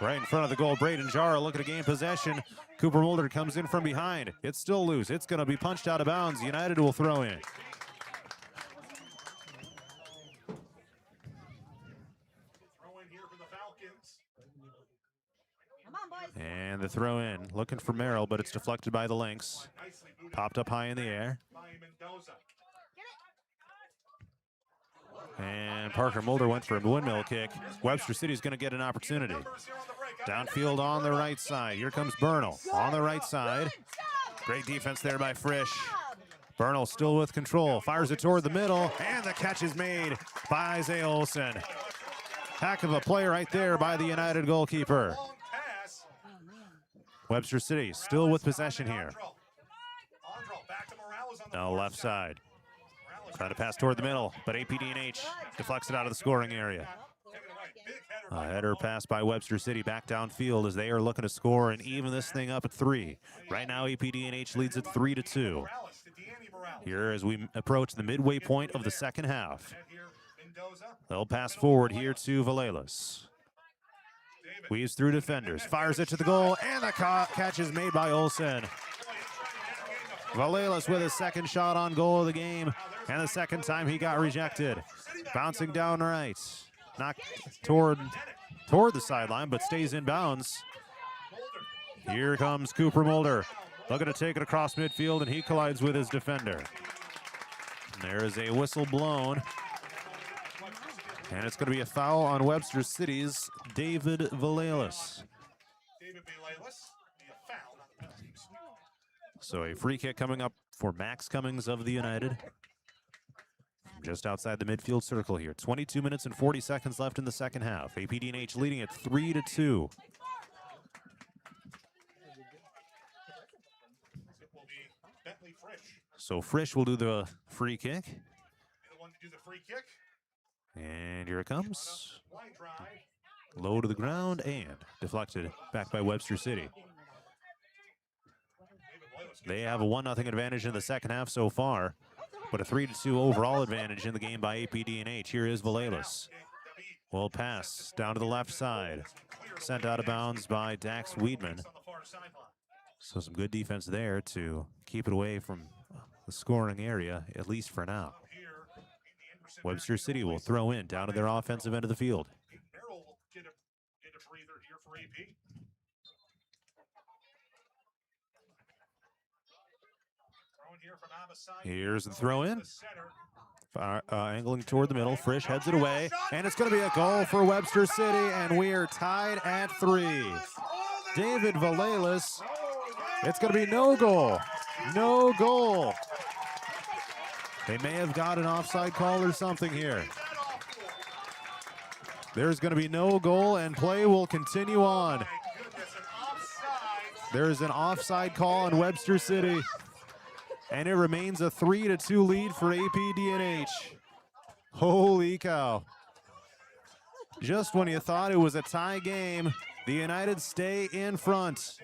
Right in front of the goal, Braden Jara looking to gain possession. Cooper Mulder comes in from behind. It's still loose. It's going to be punched out of bounds. United will throw in. And the throw in, looking for Merrill, but it's deflected by the Lynx. Popped up high in the air. And Parker Mulder went for a windmill kick. Webster City's going to get an opportunity. Downfield on the right side. Here comes Bernal on the right side. Great defense there by Frisch. Bernal still with control. Fires it toward the middle, and the catch is made by Isaiah Olsen. Heck of a play right there by the United goalkeeper. Webster City still with possession here. Now left side. Trying to pass toward the middle, but APDNH deflects it out of the scoring area. A header pass by Webster City back downfield as they are looking to score and even this thing up at 3. Right now, APDNH leads at 3-2. Here as we approach the midway point of the second half. They'll pass forward here to Valelas. Weaves through defenders, fires it to the goal, and the catch is made by Olsen. Valelas with his second shot on goal of the game, and the second time he got rejected. Bouncing down right. Knocked toward the sideline, but stays in bounds. Here comes Cooper Mulder. Looking to take it across midfield, and he collides with his defender. And there is a whistle blown. And it's going to be a foul on Webster City's David Valelas. So a free kick coming up for Max Cummings of the United. Just outside the midfield circle here. 22 minutes and 40 seconds left in the second half. APDNH leading at 3-2. So Frisch will do the free kick. And here it comes. Low to the ground and deflected back by Webster City. They have a 1-0 advantage in the second half so far, but a 3-2 overall advantage in the game by AP DNH. Here is Valelis. Will pass down to the left side. Sent out of bounds by Dax Weedman. So some good defense there to keep it away from the scoring area, at least for now. Webster City will throw in down to their offensive end of the field. Here's the throw in. Angling toward the middle. Frisch heads it away. And it's going to be a goal for Webster City. And we are tied at 3. David Valelis. It's going to be no goal. No goal. They may have got an offside call or something here. There's going to be no goal, and play will continue on. There's an offside call on Webster City, and it remains a 3-2 lead for AP DNH. Holy cow. Just when you thought it was a tie game, the United stay in front.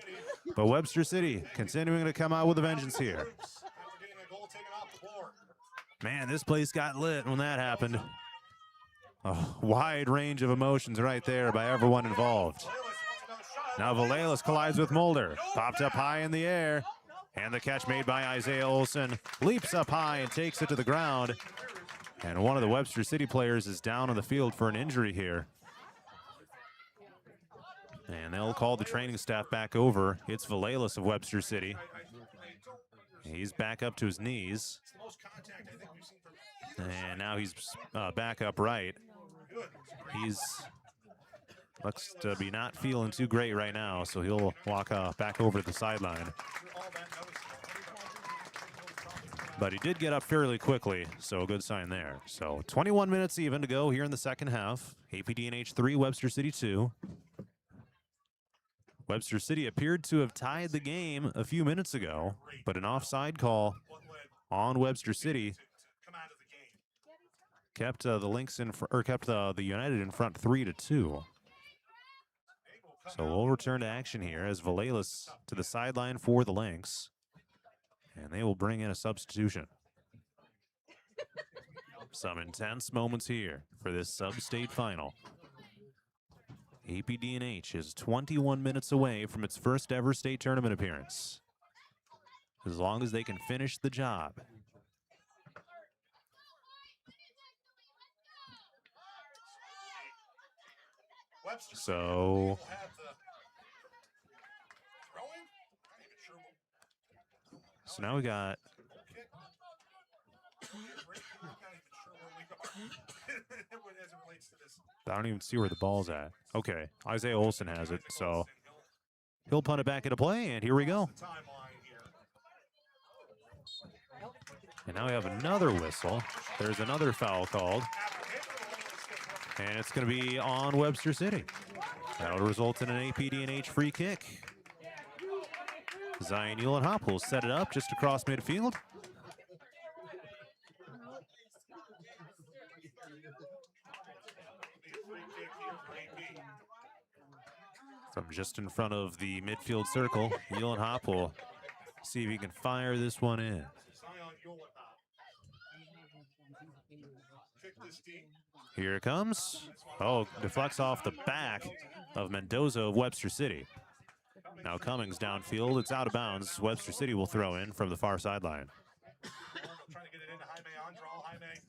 But Webster City continuing to come out with a vengeance here. Man, this place got lit when that happened. A wide range of emotions right there by everyone involved. Now Valelis collides with Mulder. Popped up high in the air. And the catch made by Isaiah Olson. Leaps up high and takes it to the ground. And one of the Webster City players is down on the field for an injury here. And they'll call the training staff back over. It's Valelis of Webster City. He's back up to his knees. And now he's back upright. He's looks to be not feeling too great right now, so he'll walk back over to the sideline. But he did get up fairly quickly, so a good sign there. So 21 minutes even to go here in the second half. APDNH 3, Webster City 2. Webster City appeared to have tied the game a few minutes ago, but an offside call on Webster City kept the Lynx in kept the United in front 3-2. So we'll return to action here as Valelis to the sideline for the Lynx, and they will bring in a substitution. Some intense moments here for this sub-state final. APDNH is 21 minutes away from its first ever state tournament appearance. As long as they can finish the job. So now we got I don't even see where the ball's at. Okay, Isaiah Olson has it, so he'll punt it back into play, and here we go. And now we have another whistle. There's another foul called. And it's going to be on Webster City. That'll result in an APDNH free kick. Zion Eulenhop will set it up just across midfield. From just in front of the midfield circle, Eulenhop will see if he can fire this one in. Here it comes. Oh, deflects off the back of Mendoza of Webster City. Now Cummings downfield. It's out of bounds. Webster City will throw in from the far sideline.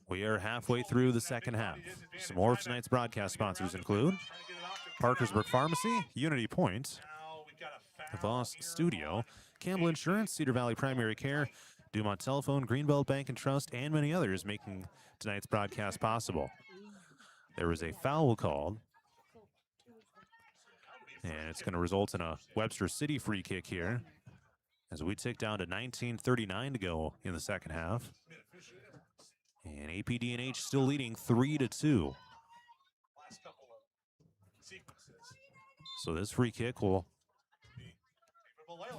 We are halfway through the second half. Some more of tonight's broadcast sponsors include Parkersburg Pharmacy, Unity Point, Voss Studio, Campbell Insurance, Cedar Valley Primary Care, Dumont Telephone, Greenbelt Bank and Trust, and many others making tonight's broadcast possible. There was a foul called, and it's going to result in a Webster City free kick here as we tick down to 19:39 to go in the second half. And APDNH still leading 3-2. So this free kick will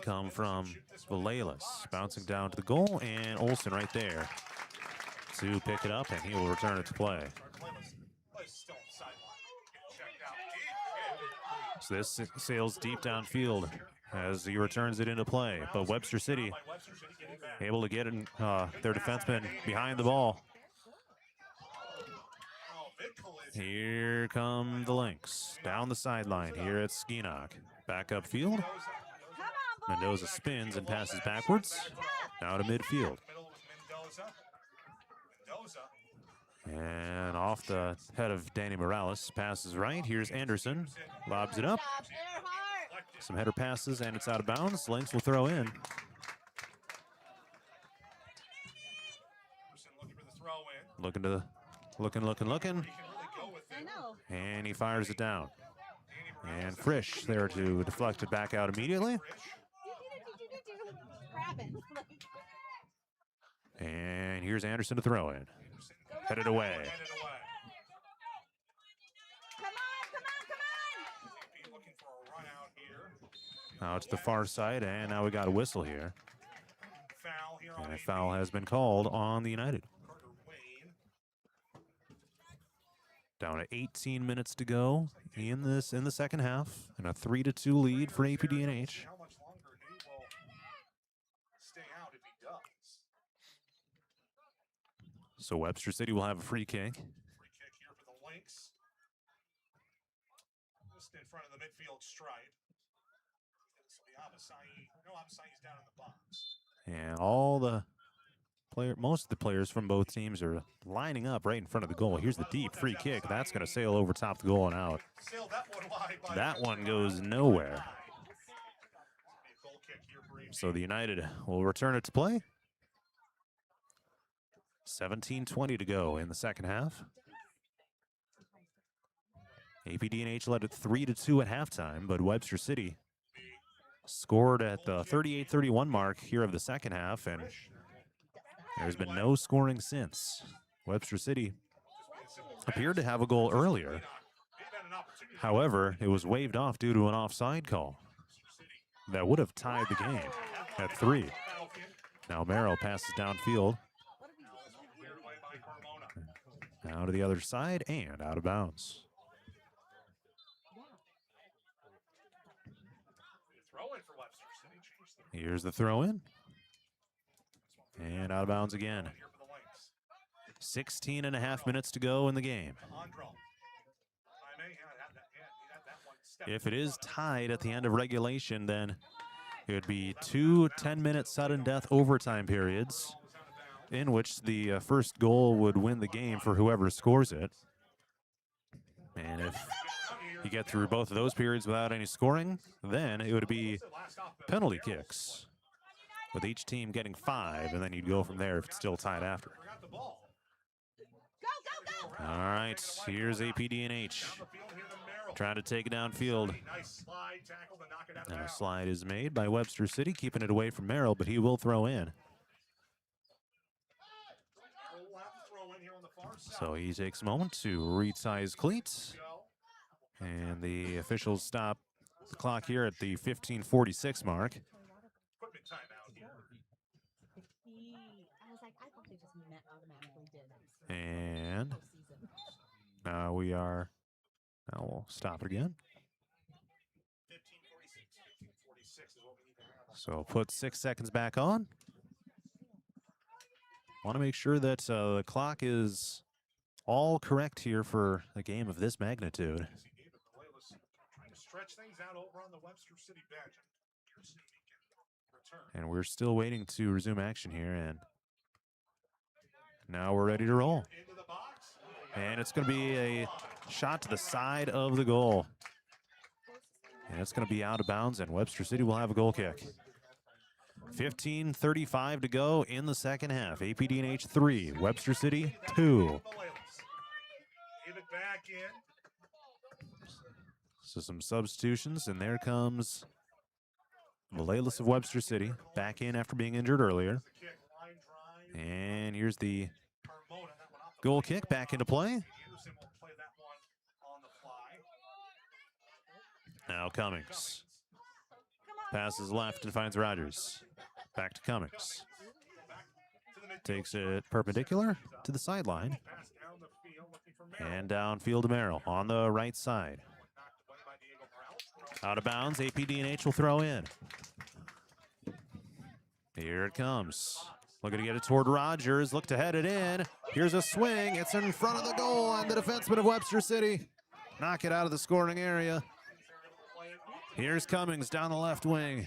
come from Valelis, bouncing down to the goal, and Olson right there to pick it up, and he will return it to play. So this sails deep downfield as he returns it into play. But Webster City able to get their defenseman behind the ball. Here come the Lynx. Down the sideline here at Skeenock. Back upfield. Mendoza spins and passes backwards. Now to midfield. And off the head of Danny Morales. Passes right. Here's Anderson. Lobs it up. Some header passes, and it's out of bounds. Lynx will throw in. Looking. And he fires it down. And Frisch there to deflect it back out immediately. And here's Anderson to throw in. Headed away. Out to the far side, and now we got a whistle here. And a foul has been called on the United. Down to 18 minutes to go in the second half, and a 3-2 lead for AP DNH. So Webster City will have a free kick. Free kick here for the Lynx. Just in front of the midfield stripe. This will be Abasai. No, Abasai's down in the box. And all the most of the players from both teams are lining up right in front of the goal. Here's the deep free kick. That's going to sail over top the goal and out. That one goes nowhere. So the United will return it to play. 17:20 to go in the second half. APDNH led it 3-2 at halftime, but Webster City scored at the 38-31 mark here of the second half, and there's been no scoring since. Webster City appeared to have a goal earlier. However, it was waved off due to an offside call that would have tied the game at 3. Now Merrill passes downfield. Now to the other side and out of bounds. Here's the throw in. And out of bounds again. 16.5 minutes to go in the game. If it is tied at the end of regulation, then it would be 2 10-minute sudden death overtime periods in which the first goal would win the game for whoever scores it. And if you get through both of those periods without any scoring, then it would be penalty kicks, with each team getting 5, and then you'd go from there if it's still tied after. All right, here's APDNH trying to take it downfield. And a slide is made by Webster City, keeping it away from Merrill, but he will throw in. So he takes a moment to retie his cleats. And the officials stop the clock here at the 15:46 mark. And now we'll stop it again. So put 6 seconds back on. Want to make sure that the clock is all correct here for a game of this magnitude. Trying to stretch things out over on the Webster City bench. And we're still waiting to resume action here, and now we're ready to roll. And it's going to be a shot to the side of the goal. And it's going to be out of bounds, and Webster City will have a goal kick. 15:35 to go in the second half. APDNH 3, Webster City 2. Give it back in. So some substitutions, and there comes Valelis of Webster City back in after being injured earlier. And here's the goal kick back into play. Now Cummings passes left and finds Rogers. Back to Cummings. Takes it perpendicular to the sideline. And downfield to Merrill on the right side. Out of bounds, AP DNH will throw in. Here it comes. Looking to get it toward Rogers. Look to head it in. Here's a swing. It's in front of the goal, and the defenseman of Webster City knock it out of the scoring area. Here's Cummings down the left wing.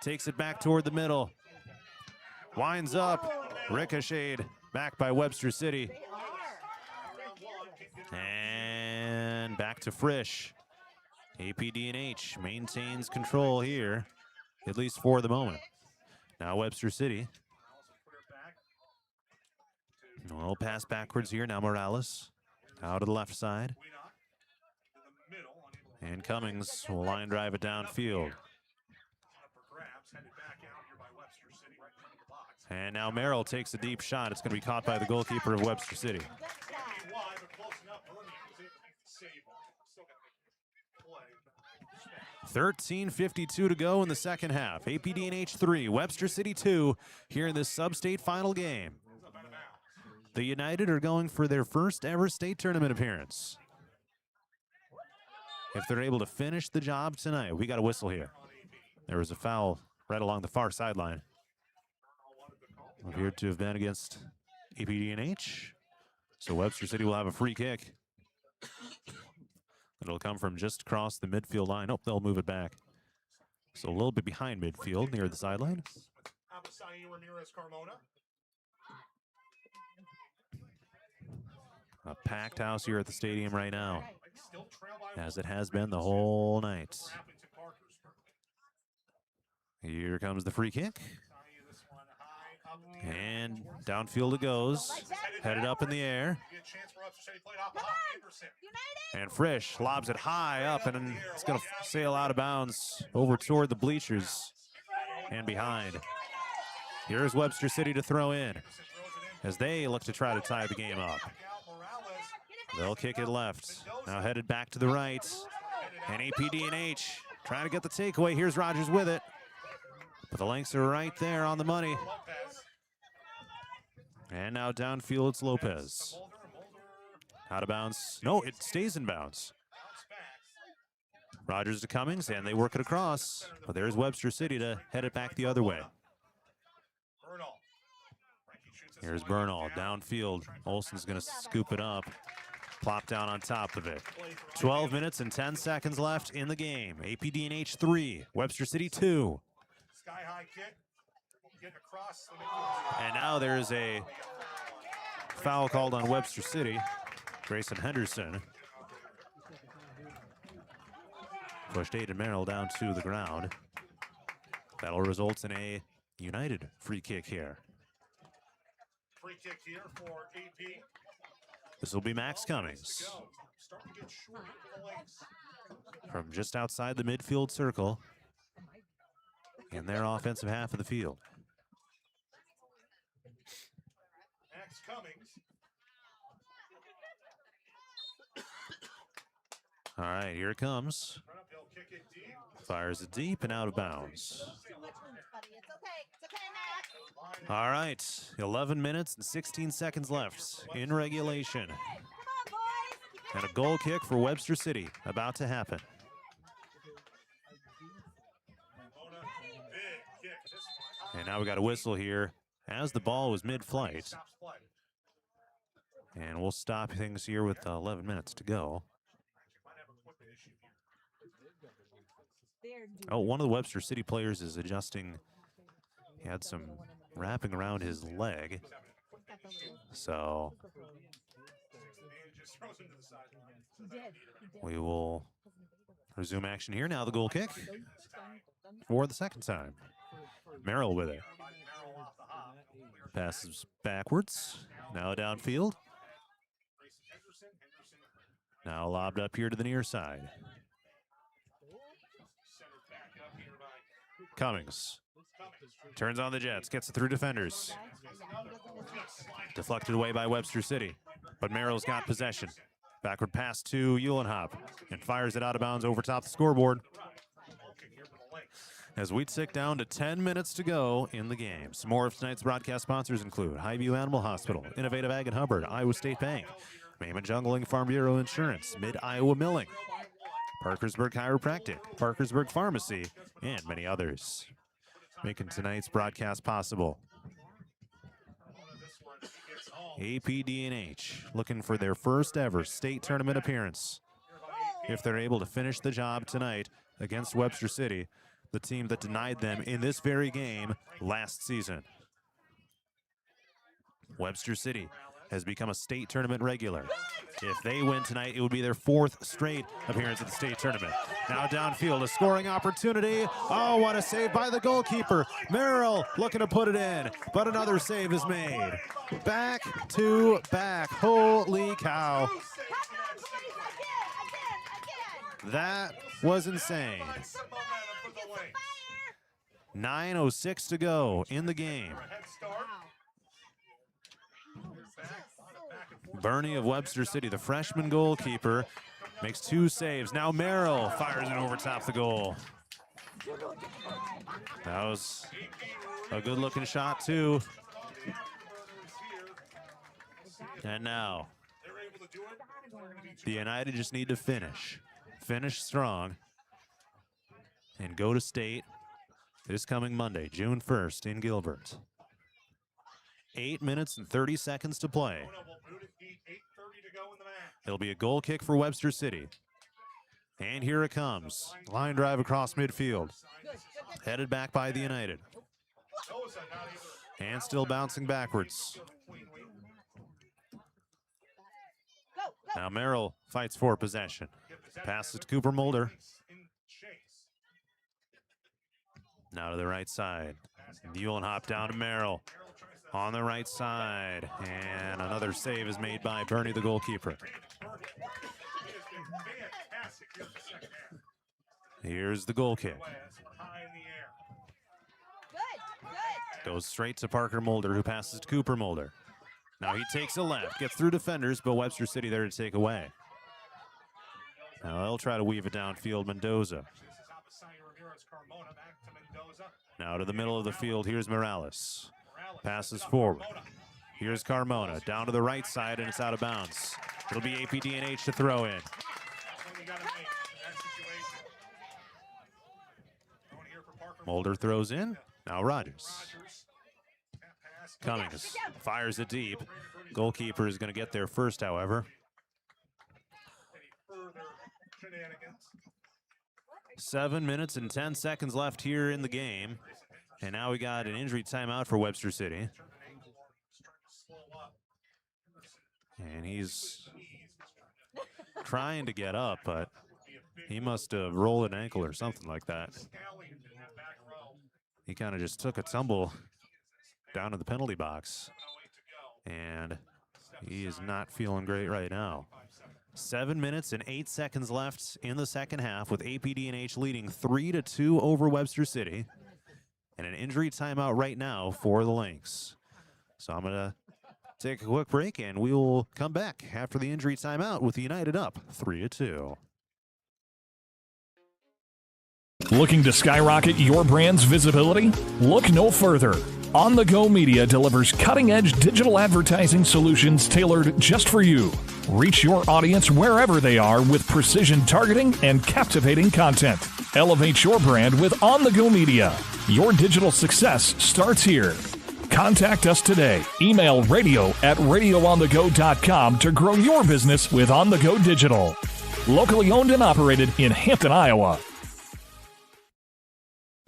Takes it back toward the middle. Winds up. Ricocheted back by Webster City. And back to Frisch. APDNH maintains control here, at least for the moment. Now Webster City. A little pass backwards here. Now Morales out to the left side. And Cummings will line drive it downfield. And now Merrill takes a deep shot. It's going to be caught by the goalkeeper of Webster City. 13:52 to go in the second half. APDNH 3, Webster City 2 here in this sub-state final game. The United are going for their first ever state tournament appearance. If they're able to finish the job tonight, we got a whistle here. There was a foul right along the far sideline. Appeared to have been against APDNH. So Webster City will have a free kick. It'll come from just across the midfield line. Oh, they'll move it back. So a little bit behind midfield near the sideline. A packed house here at the stadium right now, as it has been the whole night. Here comes the free kick. And downfield it goes. Headed up in the air. And Frisch lobs it high up, and it's going to sail out of bounds over toward the bleachers and behind. Here's Webster City to throw in as they look to try to tie the game up. They'll kick it left. Now headed back to the right. And APDNH trying to get the takeaway. Here's Rogers with it. But the lengths are right there on the money. And now downfield, it's Lopez. Out of bounds. No, it stays in bounds. Rogers to Cummings, and they work it across. But there's Webster City to head it back the other way. Here's Bernal, downfield. Olsen's going to scoop it up. Plop down on top of it. 12 minutes and 10 seconds left in the game. APDNH 3, Webster City 2. Sky-high kick. And now there's a foul called on Webster City. Grayson Henderson pushed Aiden Merrill down to the ground. That'll result in a United free kick here. Free kick here for AP. This will be Max Cummings from just outside the midfield circle in their offensive half of the field. Max Cummings. All right, here it comes. Fires it deep and out of bounds. All right, 11 minutes and 16 seconds left in regulation. And a goal kick for Webster City about to happen. And now we got a whistle here as the ball was mid-flight. And we'll stop things here with 11 minutes to go. Oh, one of the Webster City players is adjusting. He had some wrapping around his leg. So we will resume action here. Now the goal kick for the second time. Merrill with it. Passes backwards. Now downfield. Now lobbed up here to the near side. Cummings turns on the Jets, gets it through defenders. Deflected away by Webster City, but Merrill's got possession. Backward pass to Uhlenhop and fires it out of bounds over top the scoreboard. As we tick down to 10 minutes to go in the game. Some more of tonight's broadcast sponsors include Highview Animal Hospital, Innovative Ag and Hubbard, Iowa State Bank, Maimon Jungling Farm Bureau Insurance, Mid-Iowa Milling, Parkersburg Chiropractic, Parkersburg Pharmacy, and many others, making tonight's broadcast possible. AP DNH looking for their first ever state tournament appearance. If they're able to finish the job tonight against Webster City, the team that denied them in this very game last season. Webster City has become a state tournament regular. If they win tonight, it would be their 4th straight appearance at the state tournament. Now downfield, a scoring opportunity. Oh, what a save by the goalkeeper. Merrill looking to put it in, but another save is made. Back to back. Holy cow. That was insane. 9:06 to go in the game. Bernie of Webster City, the freshman goalkeeper, makes 2 saves. Now Merrill fires it over top the goal. That was a good-looking shot, too. And now, the United just need to finish. Finish strong and go to state this coming Monday, June 1st in Gilbert. 8 minutes and 30 seconds to play. It'll be a goal kick for Webster City. And here it comes. Line drive across midfield. Headed back by the United. And still bouncing backwards. Now Merrill fights for possession. Passes to Cooper Mulder. Now to the right side. Muhlenhop down to Merrill. On the right side. And another save is made by Bernie, the goalkeeper. Here's the goal kick. Goes straight to Parker Mulder, who passes to Cooper Mulder. Now he takes a left, gets through defenders, but Webster City there to take away. Now they'll try to weave it downfield. Mendoza. Now to the middle of the field, here's Morales. Passes forward. Here's Carmona. Down to the right side, and it's out of bounds. It'll be AP DNH to throw in. Mulder throws in. Now Rogers. Cummings fires it deep. Goalkeeper is going to get there first, however. 7 minutes and 10 seconds left here in the game. And now we got an injury timeout for Webster City. And he's trying to get up, but he must have rolled an ankle or something like that. He kind of just took a tumble down to the penalty box. And he is not feeling great right now. 7 minutes and 8 seconds left in the second half, with APDNH leading 3-2 over Webster City. And an injury timeout right now for the Lynx. So I'm going to take a quick break, and we will come back after the injury timeout with United up 3-2. Looking to skyrocket your brand's visibility? Look no further. On the Go Media delivers cutting-edge digital advertising solutions tailored just for you. Reach your audience wherever they are with precision targeting and captivating content. Elevate your brand with On the Go Media. Your digital success starts here. Contact us today. Email radio@radioonthego.com to grow your business with On the Go Digital. Locally owned and operated in Hampton, Iowa.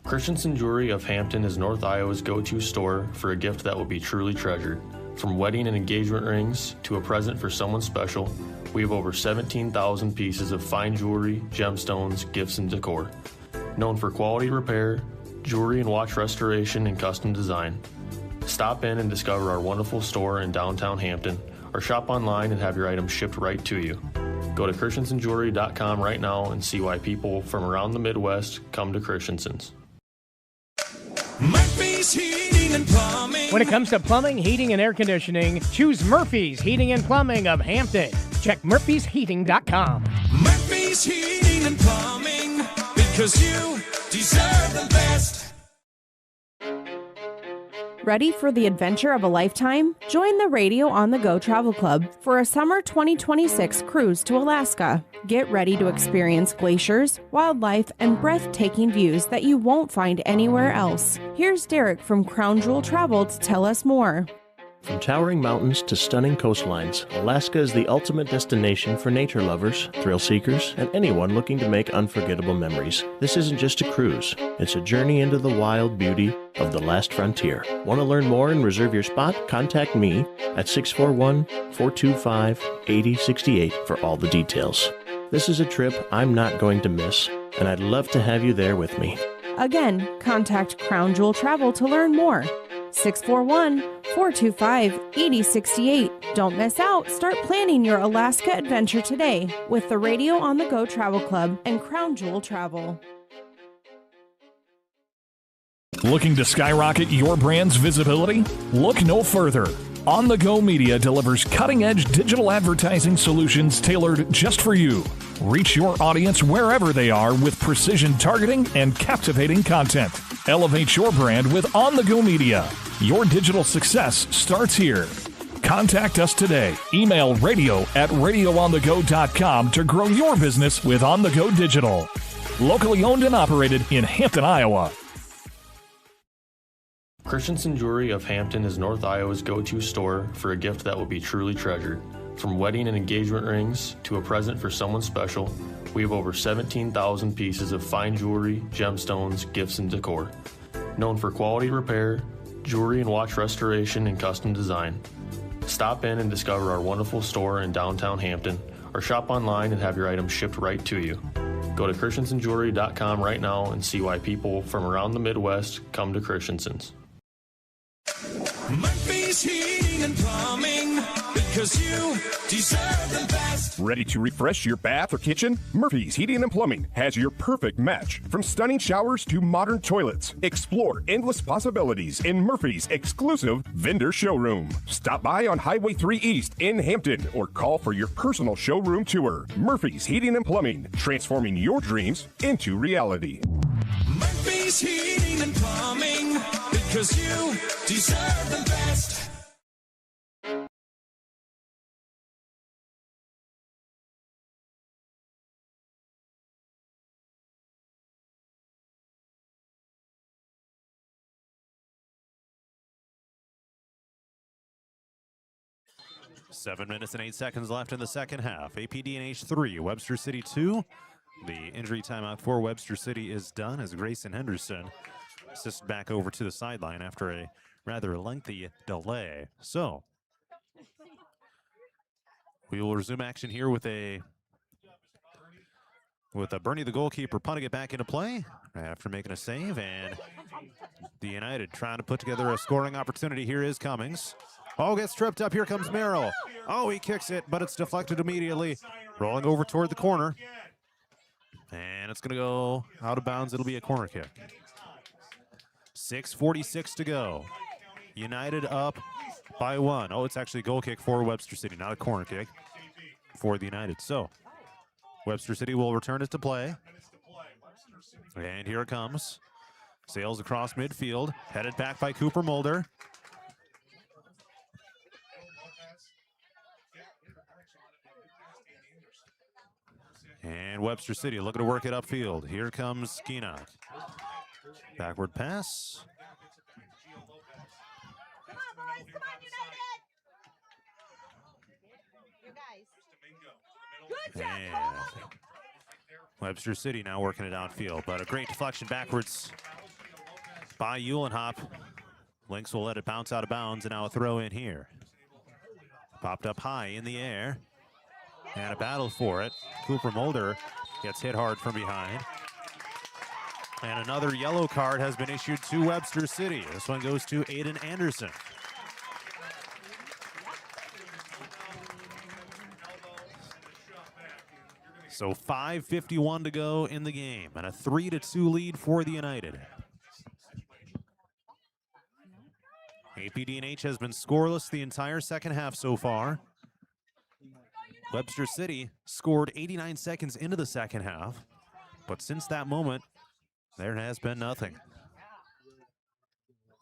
Christensen Jewelry of Hampton is North Iowa's go-to store for a gift that will be truly treasured. From wedding and engagement rings to a present for someone special, we have over 17,000 pieces of fine jewelry, gemstones, gifts, and decor. Known for quality repair, jewelry and watch restoration, and custom design. Stop in and discover our wonderful store in downtown Hampton, or shop online and have your items shipped right to you. Go to christensenjewelry.com right now and see why people from around the Midwest come to Christensen's. Murphy's Heating and Plumbing. When it comes to plumbing, heating, and air conditioning, choose Murphy's Heating and Plumbing of Hampton. Check murphysheating.com. Murphy's Heating and Plumbing, because you deserve the best. Ready for the adventure of a lifetime? Join the Radio on the Go Travel Club for a summer 2026 cruise to Alaska. Get ready to experience glaciers, wildlife, and breathtaking views that you won't find anywhere else. Here's Derek from Crown Jewel Travel to tell us more. From towering mountains to stunning coastlines, Alaska is the ultimate destination for nature lovers, thrill seekers, and anyone looking to make unforgettable memories. This isn't just a cruise, it's a journey into the wild beauty of the last frontier. Want to learn more and reserve your spot? Contact me at 641-425-8068 for all the details. This is a trip I'm not going to miss, and I'd love to have you there with me. Again, contact Crown Jewel Travel to learn more. 641-425-8068. Don't miss out. Start planning your Alaska adventure today with the Radio on the Go Travel Club and Crown Jewel Travel. Looking to skyrocket your brand's visibility? Look no further. On the Go Media delivers cutting-edge digital advertising solutions tailored just for you. Reach your audience wherever they are with precision targeting and captivating content. Elevate your brand with On the Go Media. Your digital success starts here. Contact us today. Email radio@radioonthego.com to grow your business with On the Go Digital. Locally owned and operated in Hampton, Iowa. Christensen Jewelry of Hampton is North Iowa's go-to store for a gift that will be truly treasured. From wedding and engagement rings to a present for someone special, we have over 17,000 pieces of fine jewelry, gemstones, gifts, and decor. Known for quality repair, jewelry and watch restoration, and custom design. Stop in and discover our wonderful store in downtown Hampton, or shop online and have your items shipped right to you. Go to christensenjewelry.com right now and see why people from around the Midwest come to Christensen's. Murphy's Heating and Plumbing, because you deserve the best. Ready to refresh your bath or kitchen? Murphy's Heating and Plumbing has your perfect match. From stunning showers to modern toilets, explore endless possibilities in Murphy's exclusive vendor showroom. Stop by on Highway 3 East in Hampton or call for your personal showroom tour. Murphy's Heating and Plumbing, transforming your dreams into reality. Murphy's Heating and Plumbing, because you deserve the best. Seven minutes and 8 seconds left in the second half. AP DNH 3, Webster City 2. The injury timeout for Webster City is done as Grayson Henderson assisted back over to the sideline after a rather lengthy delay. So we will resume action here with a Bernie the goalkeeper punting it back into play after making a save, and the United trying to put together a scoring opportunity. Here is Cummings. Oh, gets tripped up. Here comes Merrill. Oh, he kicks it, but it's deflected immediately. Rolling over toward the corner. And it's going to go out of bounds. It'll be a corner kick. 6:46 to go. United up by 1. Oh, it's actually a goal kick for Webster City, not a corner kick for the United. So Webster City will return it to play. And here it comes. Sails across midfield. Headed back by Cooper Mulder. And Webster City looking to work it upfield. Here comes Skeenock. Backward pass. Come on, boys. Come on, United. You guys. Good job, And Cole. Webster City now working it outfield, but a great deflection backwards by Uhlenhop. Lynx will let it bounce out of bounds, and now a throw in here. Popped up high in the air, and a battle for it. Cooper Mulder gets hit hard from behind. And another yellow card has been issued to Webster City. This one goes to Aiden Anderson. So 5:51 to go in the game, and a 3-2 lead for the United. APDNH has been scoreless the entire second half so far. Webster City scored 89 seconds into the second half, but since that moment, there has been nothing.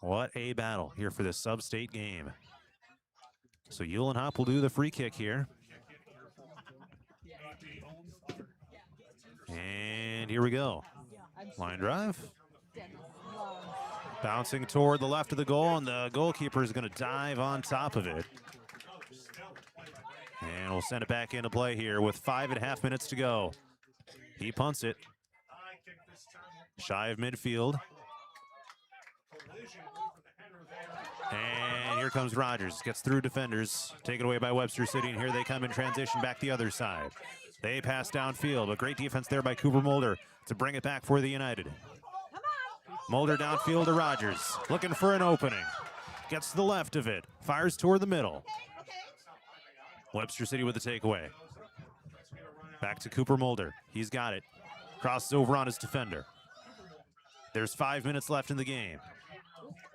What a battle here for this sub-state game. So Uhlenhop will do the free kick here. And here we go. Line drive. Bouncing toward the left of the goal, and the goalkeeper is going to dive on top of it. And we'll send it back into play here with 5.5 minutes to go. He punts it. Shy of midfield. And here comes Rogers. Gets through defenders. Taken away by Webster City, and here they come in transition back the other side. They pass downfield. A great defense there by Cooper Mulder to bring it back for the United. Mulder downfield to Rogers. Looking for an opening. Gets to the left of it. Fires toward the middle. Webster City with the takeaway. Back to Cooper Mulder. He's got it. Crosses over on his defender. There's 5 minutes left in the game.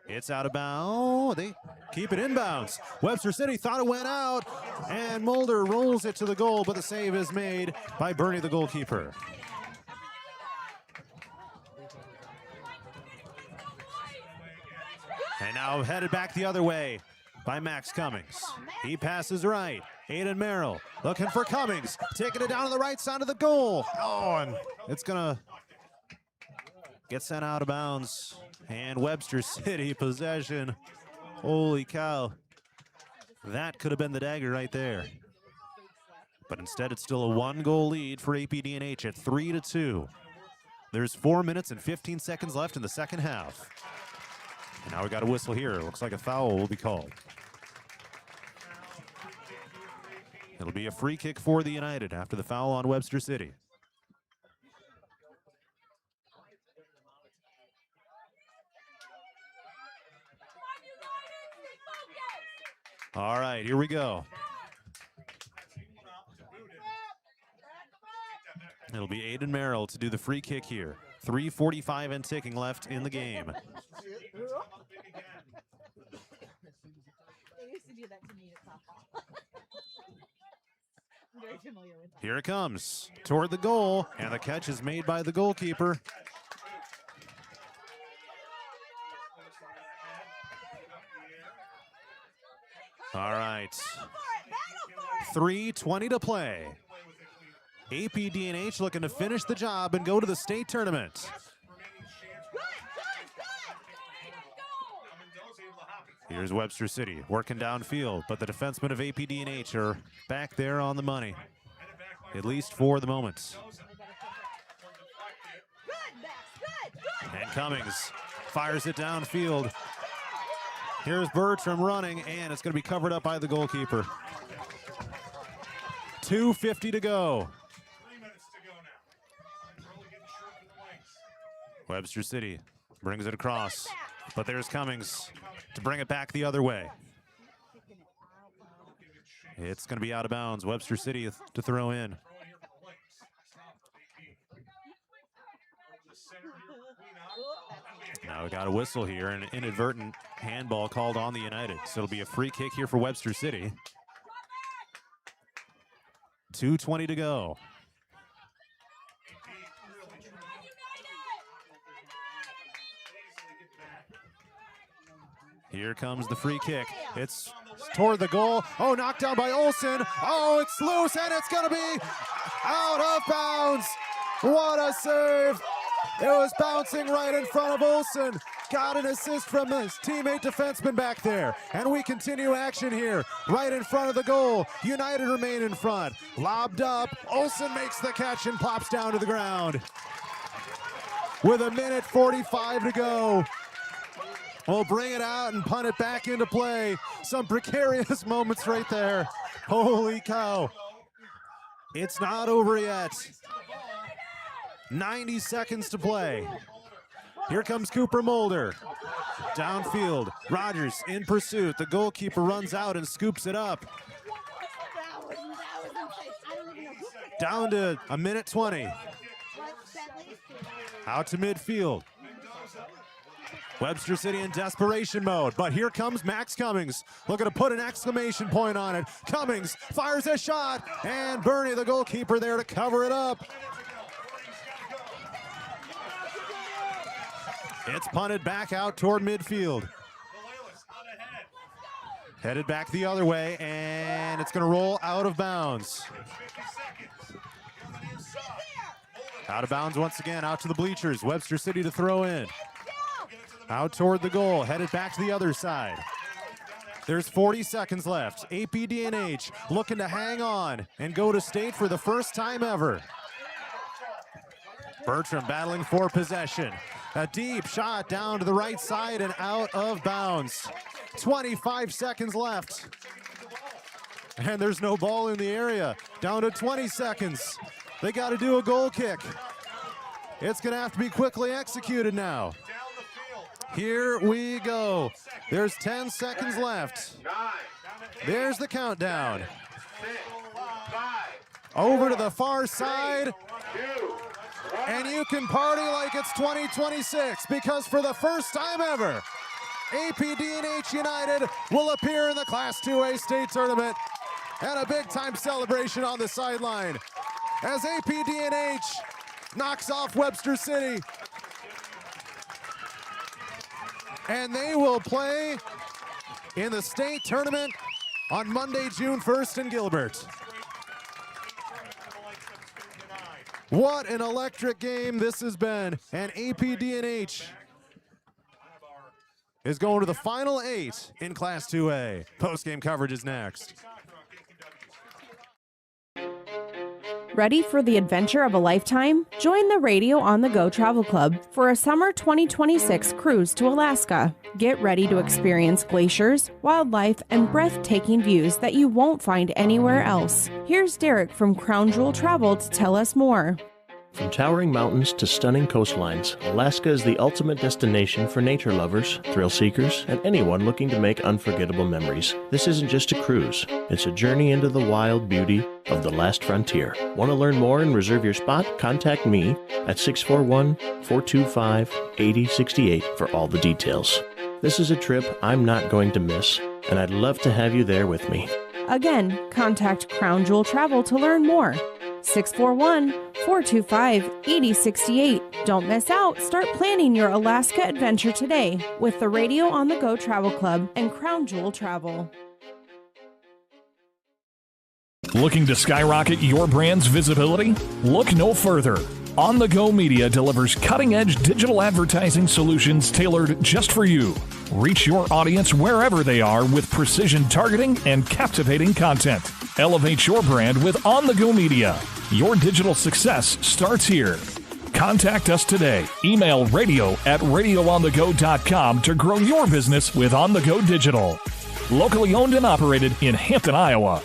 It's out of bounds. They keep it inbounds. Webster City thought it went out, and Mulder rolls it to the goal, but the save is made by Bernie, the goalkeeper. And now headed back the other way by Max Cummings. He passes right. Aiden Merrill looking for Cummings, taking it down to the right side of the goal. Oh, and it's gonna get sent out of bounds. And Webster City possession. Holy cow. That could have been the dagger right there. But instead it's still a 1-goal lead for AP DNH at 3-2. There's 4 minutes and 15 seconds left in the second half. And now we got a whistle here. Looks like a foul will be called. It'll be a free kick for the United after the foul on Webster City. All right, here we go. It'll be Aiden Merrill to do the free kick here. 3:45 and ticking left in the game. They used to do that to me at softball. I'm very familiar with that. Here it comes toward the goal, and the catch is made by the goalkeeper. All right, 3:20 to play. AP DNH looking to finish the job and go to the state tournament. Here's Webster City working downfield, but the defensemen of AP DNH are back there on the money, at least for the moment. And Cummings fires it downfield. Here's Bertram running, and it's going to be covered up by the goalkeeper. 2:50 to go. Webster City brings it across, but there's Cummings to bring it back the other way. It's going to be out of bounds. Webster City to throw in. Now we got a whistle here, and an inadvertent handball called on the United. So it'll be a free kick here for Webster City. 2:20 to go. Here comes the free kick. It's toward the goal. Oh, knocked down by Olsen. Oh, it's loose, and it's going to be out of bounds. What a save. It was bouncing right in front of Olsen. Got an assist from his teammate defenseman back there. And we continue action here, right in front of the goal. United remain in front. Lobbed up. Olsen makes the catch and plops down to the ground. With 1:45 to go. We'll bring it out and punt it back into play. Some precarious moments right there. Holy cow. It's not over yet. 90 seconds to play. Here comes Cooper Mulder. Downfield. Rogers in pursuit. The goalkeeper runs out and scoops it up. Down to 1:20. Out to midfield. Webster City in desperation mode, but here comes Max Cummings, looking to put an exclamation point on it. Cummings fires a shot, and Bernie, the goalkeeper, there to cover it up. It's punted back out toward midfield. Headed back the other way, and it's going to roll out of bounds. Out of bounds once again, out to the bleachers. Webster City to throw in. Out toward the goal, headed back to the other side. There's 40 seconds left. AP DNH looking to hang on and go to state for the first time ever. Bertram battling for possession. A deep shot down to the right side and out of bounds. 25 seconds left. And there's no ball in the area. Down to 20 seconds. They got to do a goal kick. It's going to have to be quickly executed now. Here we go. There's 10 seconds left. There's the countdown. Over to the far side. And you can party like it's 2026 because for the first time ever, AP DNH United will appear in the Class 2A state tournament, and a big time celebration on the sideline as AP DNH knocks off Webster City. And they will play in the state tournament on Monday, June 1st in Gilbert. What an electric game this has been, and AP DNH is going to the final 8 in Class 2A. Post-game coverage is next. Ready for the adventure of a lifetime? Join the Radio on the Go Travel Club for a summer 2026 cruise to Alaska. Get ready to experience glaciers, wildlife, and breathtaking views that you won't find anywhere else. Here's Derek from Crown Jewel Travel to tell us more. From towering mountains to stunning coastlines, Alaska is the ultimate destination for nature lovers, thrill seekers, and anyone looking to make unforgettable memories. This isn't just a cruise, it's a journey into the wild beauty of the last frontier. Want to learn more and reserve your spot? Contact me at 641-425-8068 for all the details. This is a trip I'm not going to miss, and I'd love to have you there with me. Again, contact Crown Jewel Travel to learn more. 641-425-8068. Don't miss out. Start planning your Alaska adventure today with the Radio on the Go Travel Club and Crown Jewel Travel. Looking to skyrocket your brand's visibility? Look no further. On the Go Media delivers cutting-edge digital advertising solutions tailored just for you. Reach your audience wherever they are with precision targeting and captivating content. Elevate your brand with On the Go Media. Your digital success starts here. Contact us today. Email radio@radioonthego.com to grow your business with On the Go Digital. Locally owned and operated in Hampton, Iowa.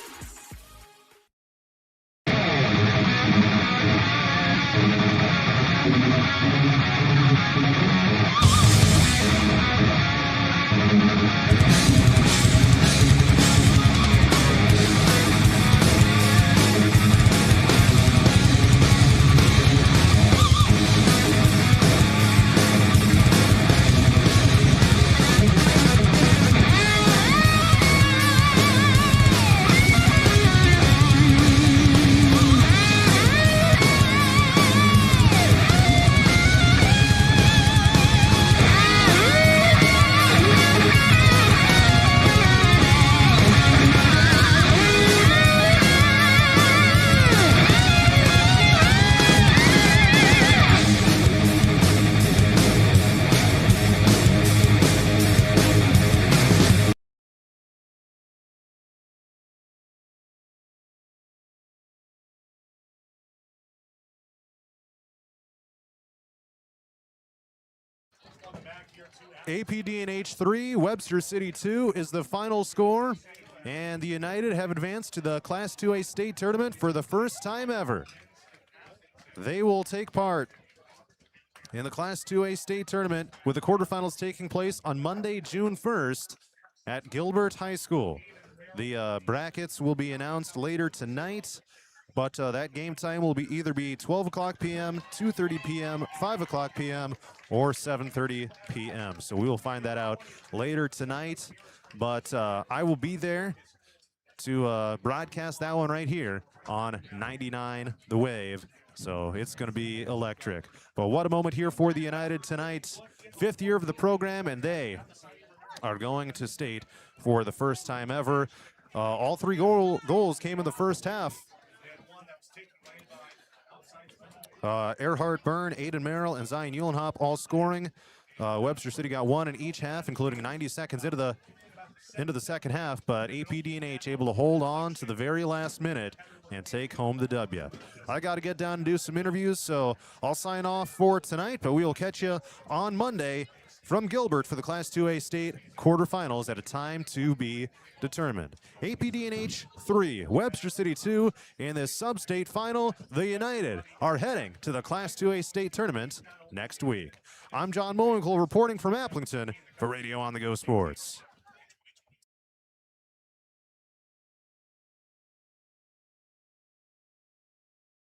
AP DNH 3, Webster City 2 is the final score, and the United have advanced to the Class 2A state tournament for the first time ever. They will take part in the Class 2A state tournament with the quarterfinals taking place on Monday, June 1st at Gilbert High School. The brackets will be announced later tonight, but that game time will either be 12 o'clock p.m., 2:30 p.m., 5 o'clock p.m., or 7:30 p.m. So we will find that out later tonight, but I will be there to broadcast that one right here on 99 The Wave. So it's going to be electric. But what a moment here for the United tonight. 5th year of the program, and they are going to state for the first time ever. All three goals came in the first half. Earhart Byrne, Aiden Merrill, and Zion Eulenhop all scoring. Webster City got one in each half, including 90 seconds into the second half, but AP DNH able to hold on to the very last minute and take home the W. I got to get down and do some interviews, so I'll sign off for tonight, but we will catch you on Monday from Gilbert for the Class 2A state quarterfinals at a time to be determined. AP DNH 3, Webster City 2. In this sub-state final, the United are heading to the Class 2A state tournament next week. I'm John Mowinkle reporting from Applington for Radio on the Go Sports.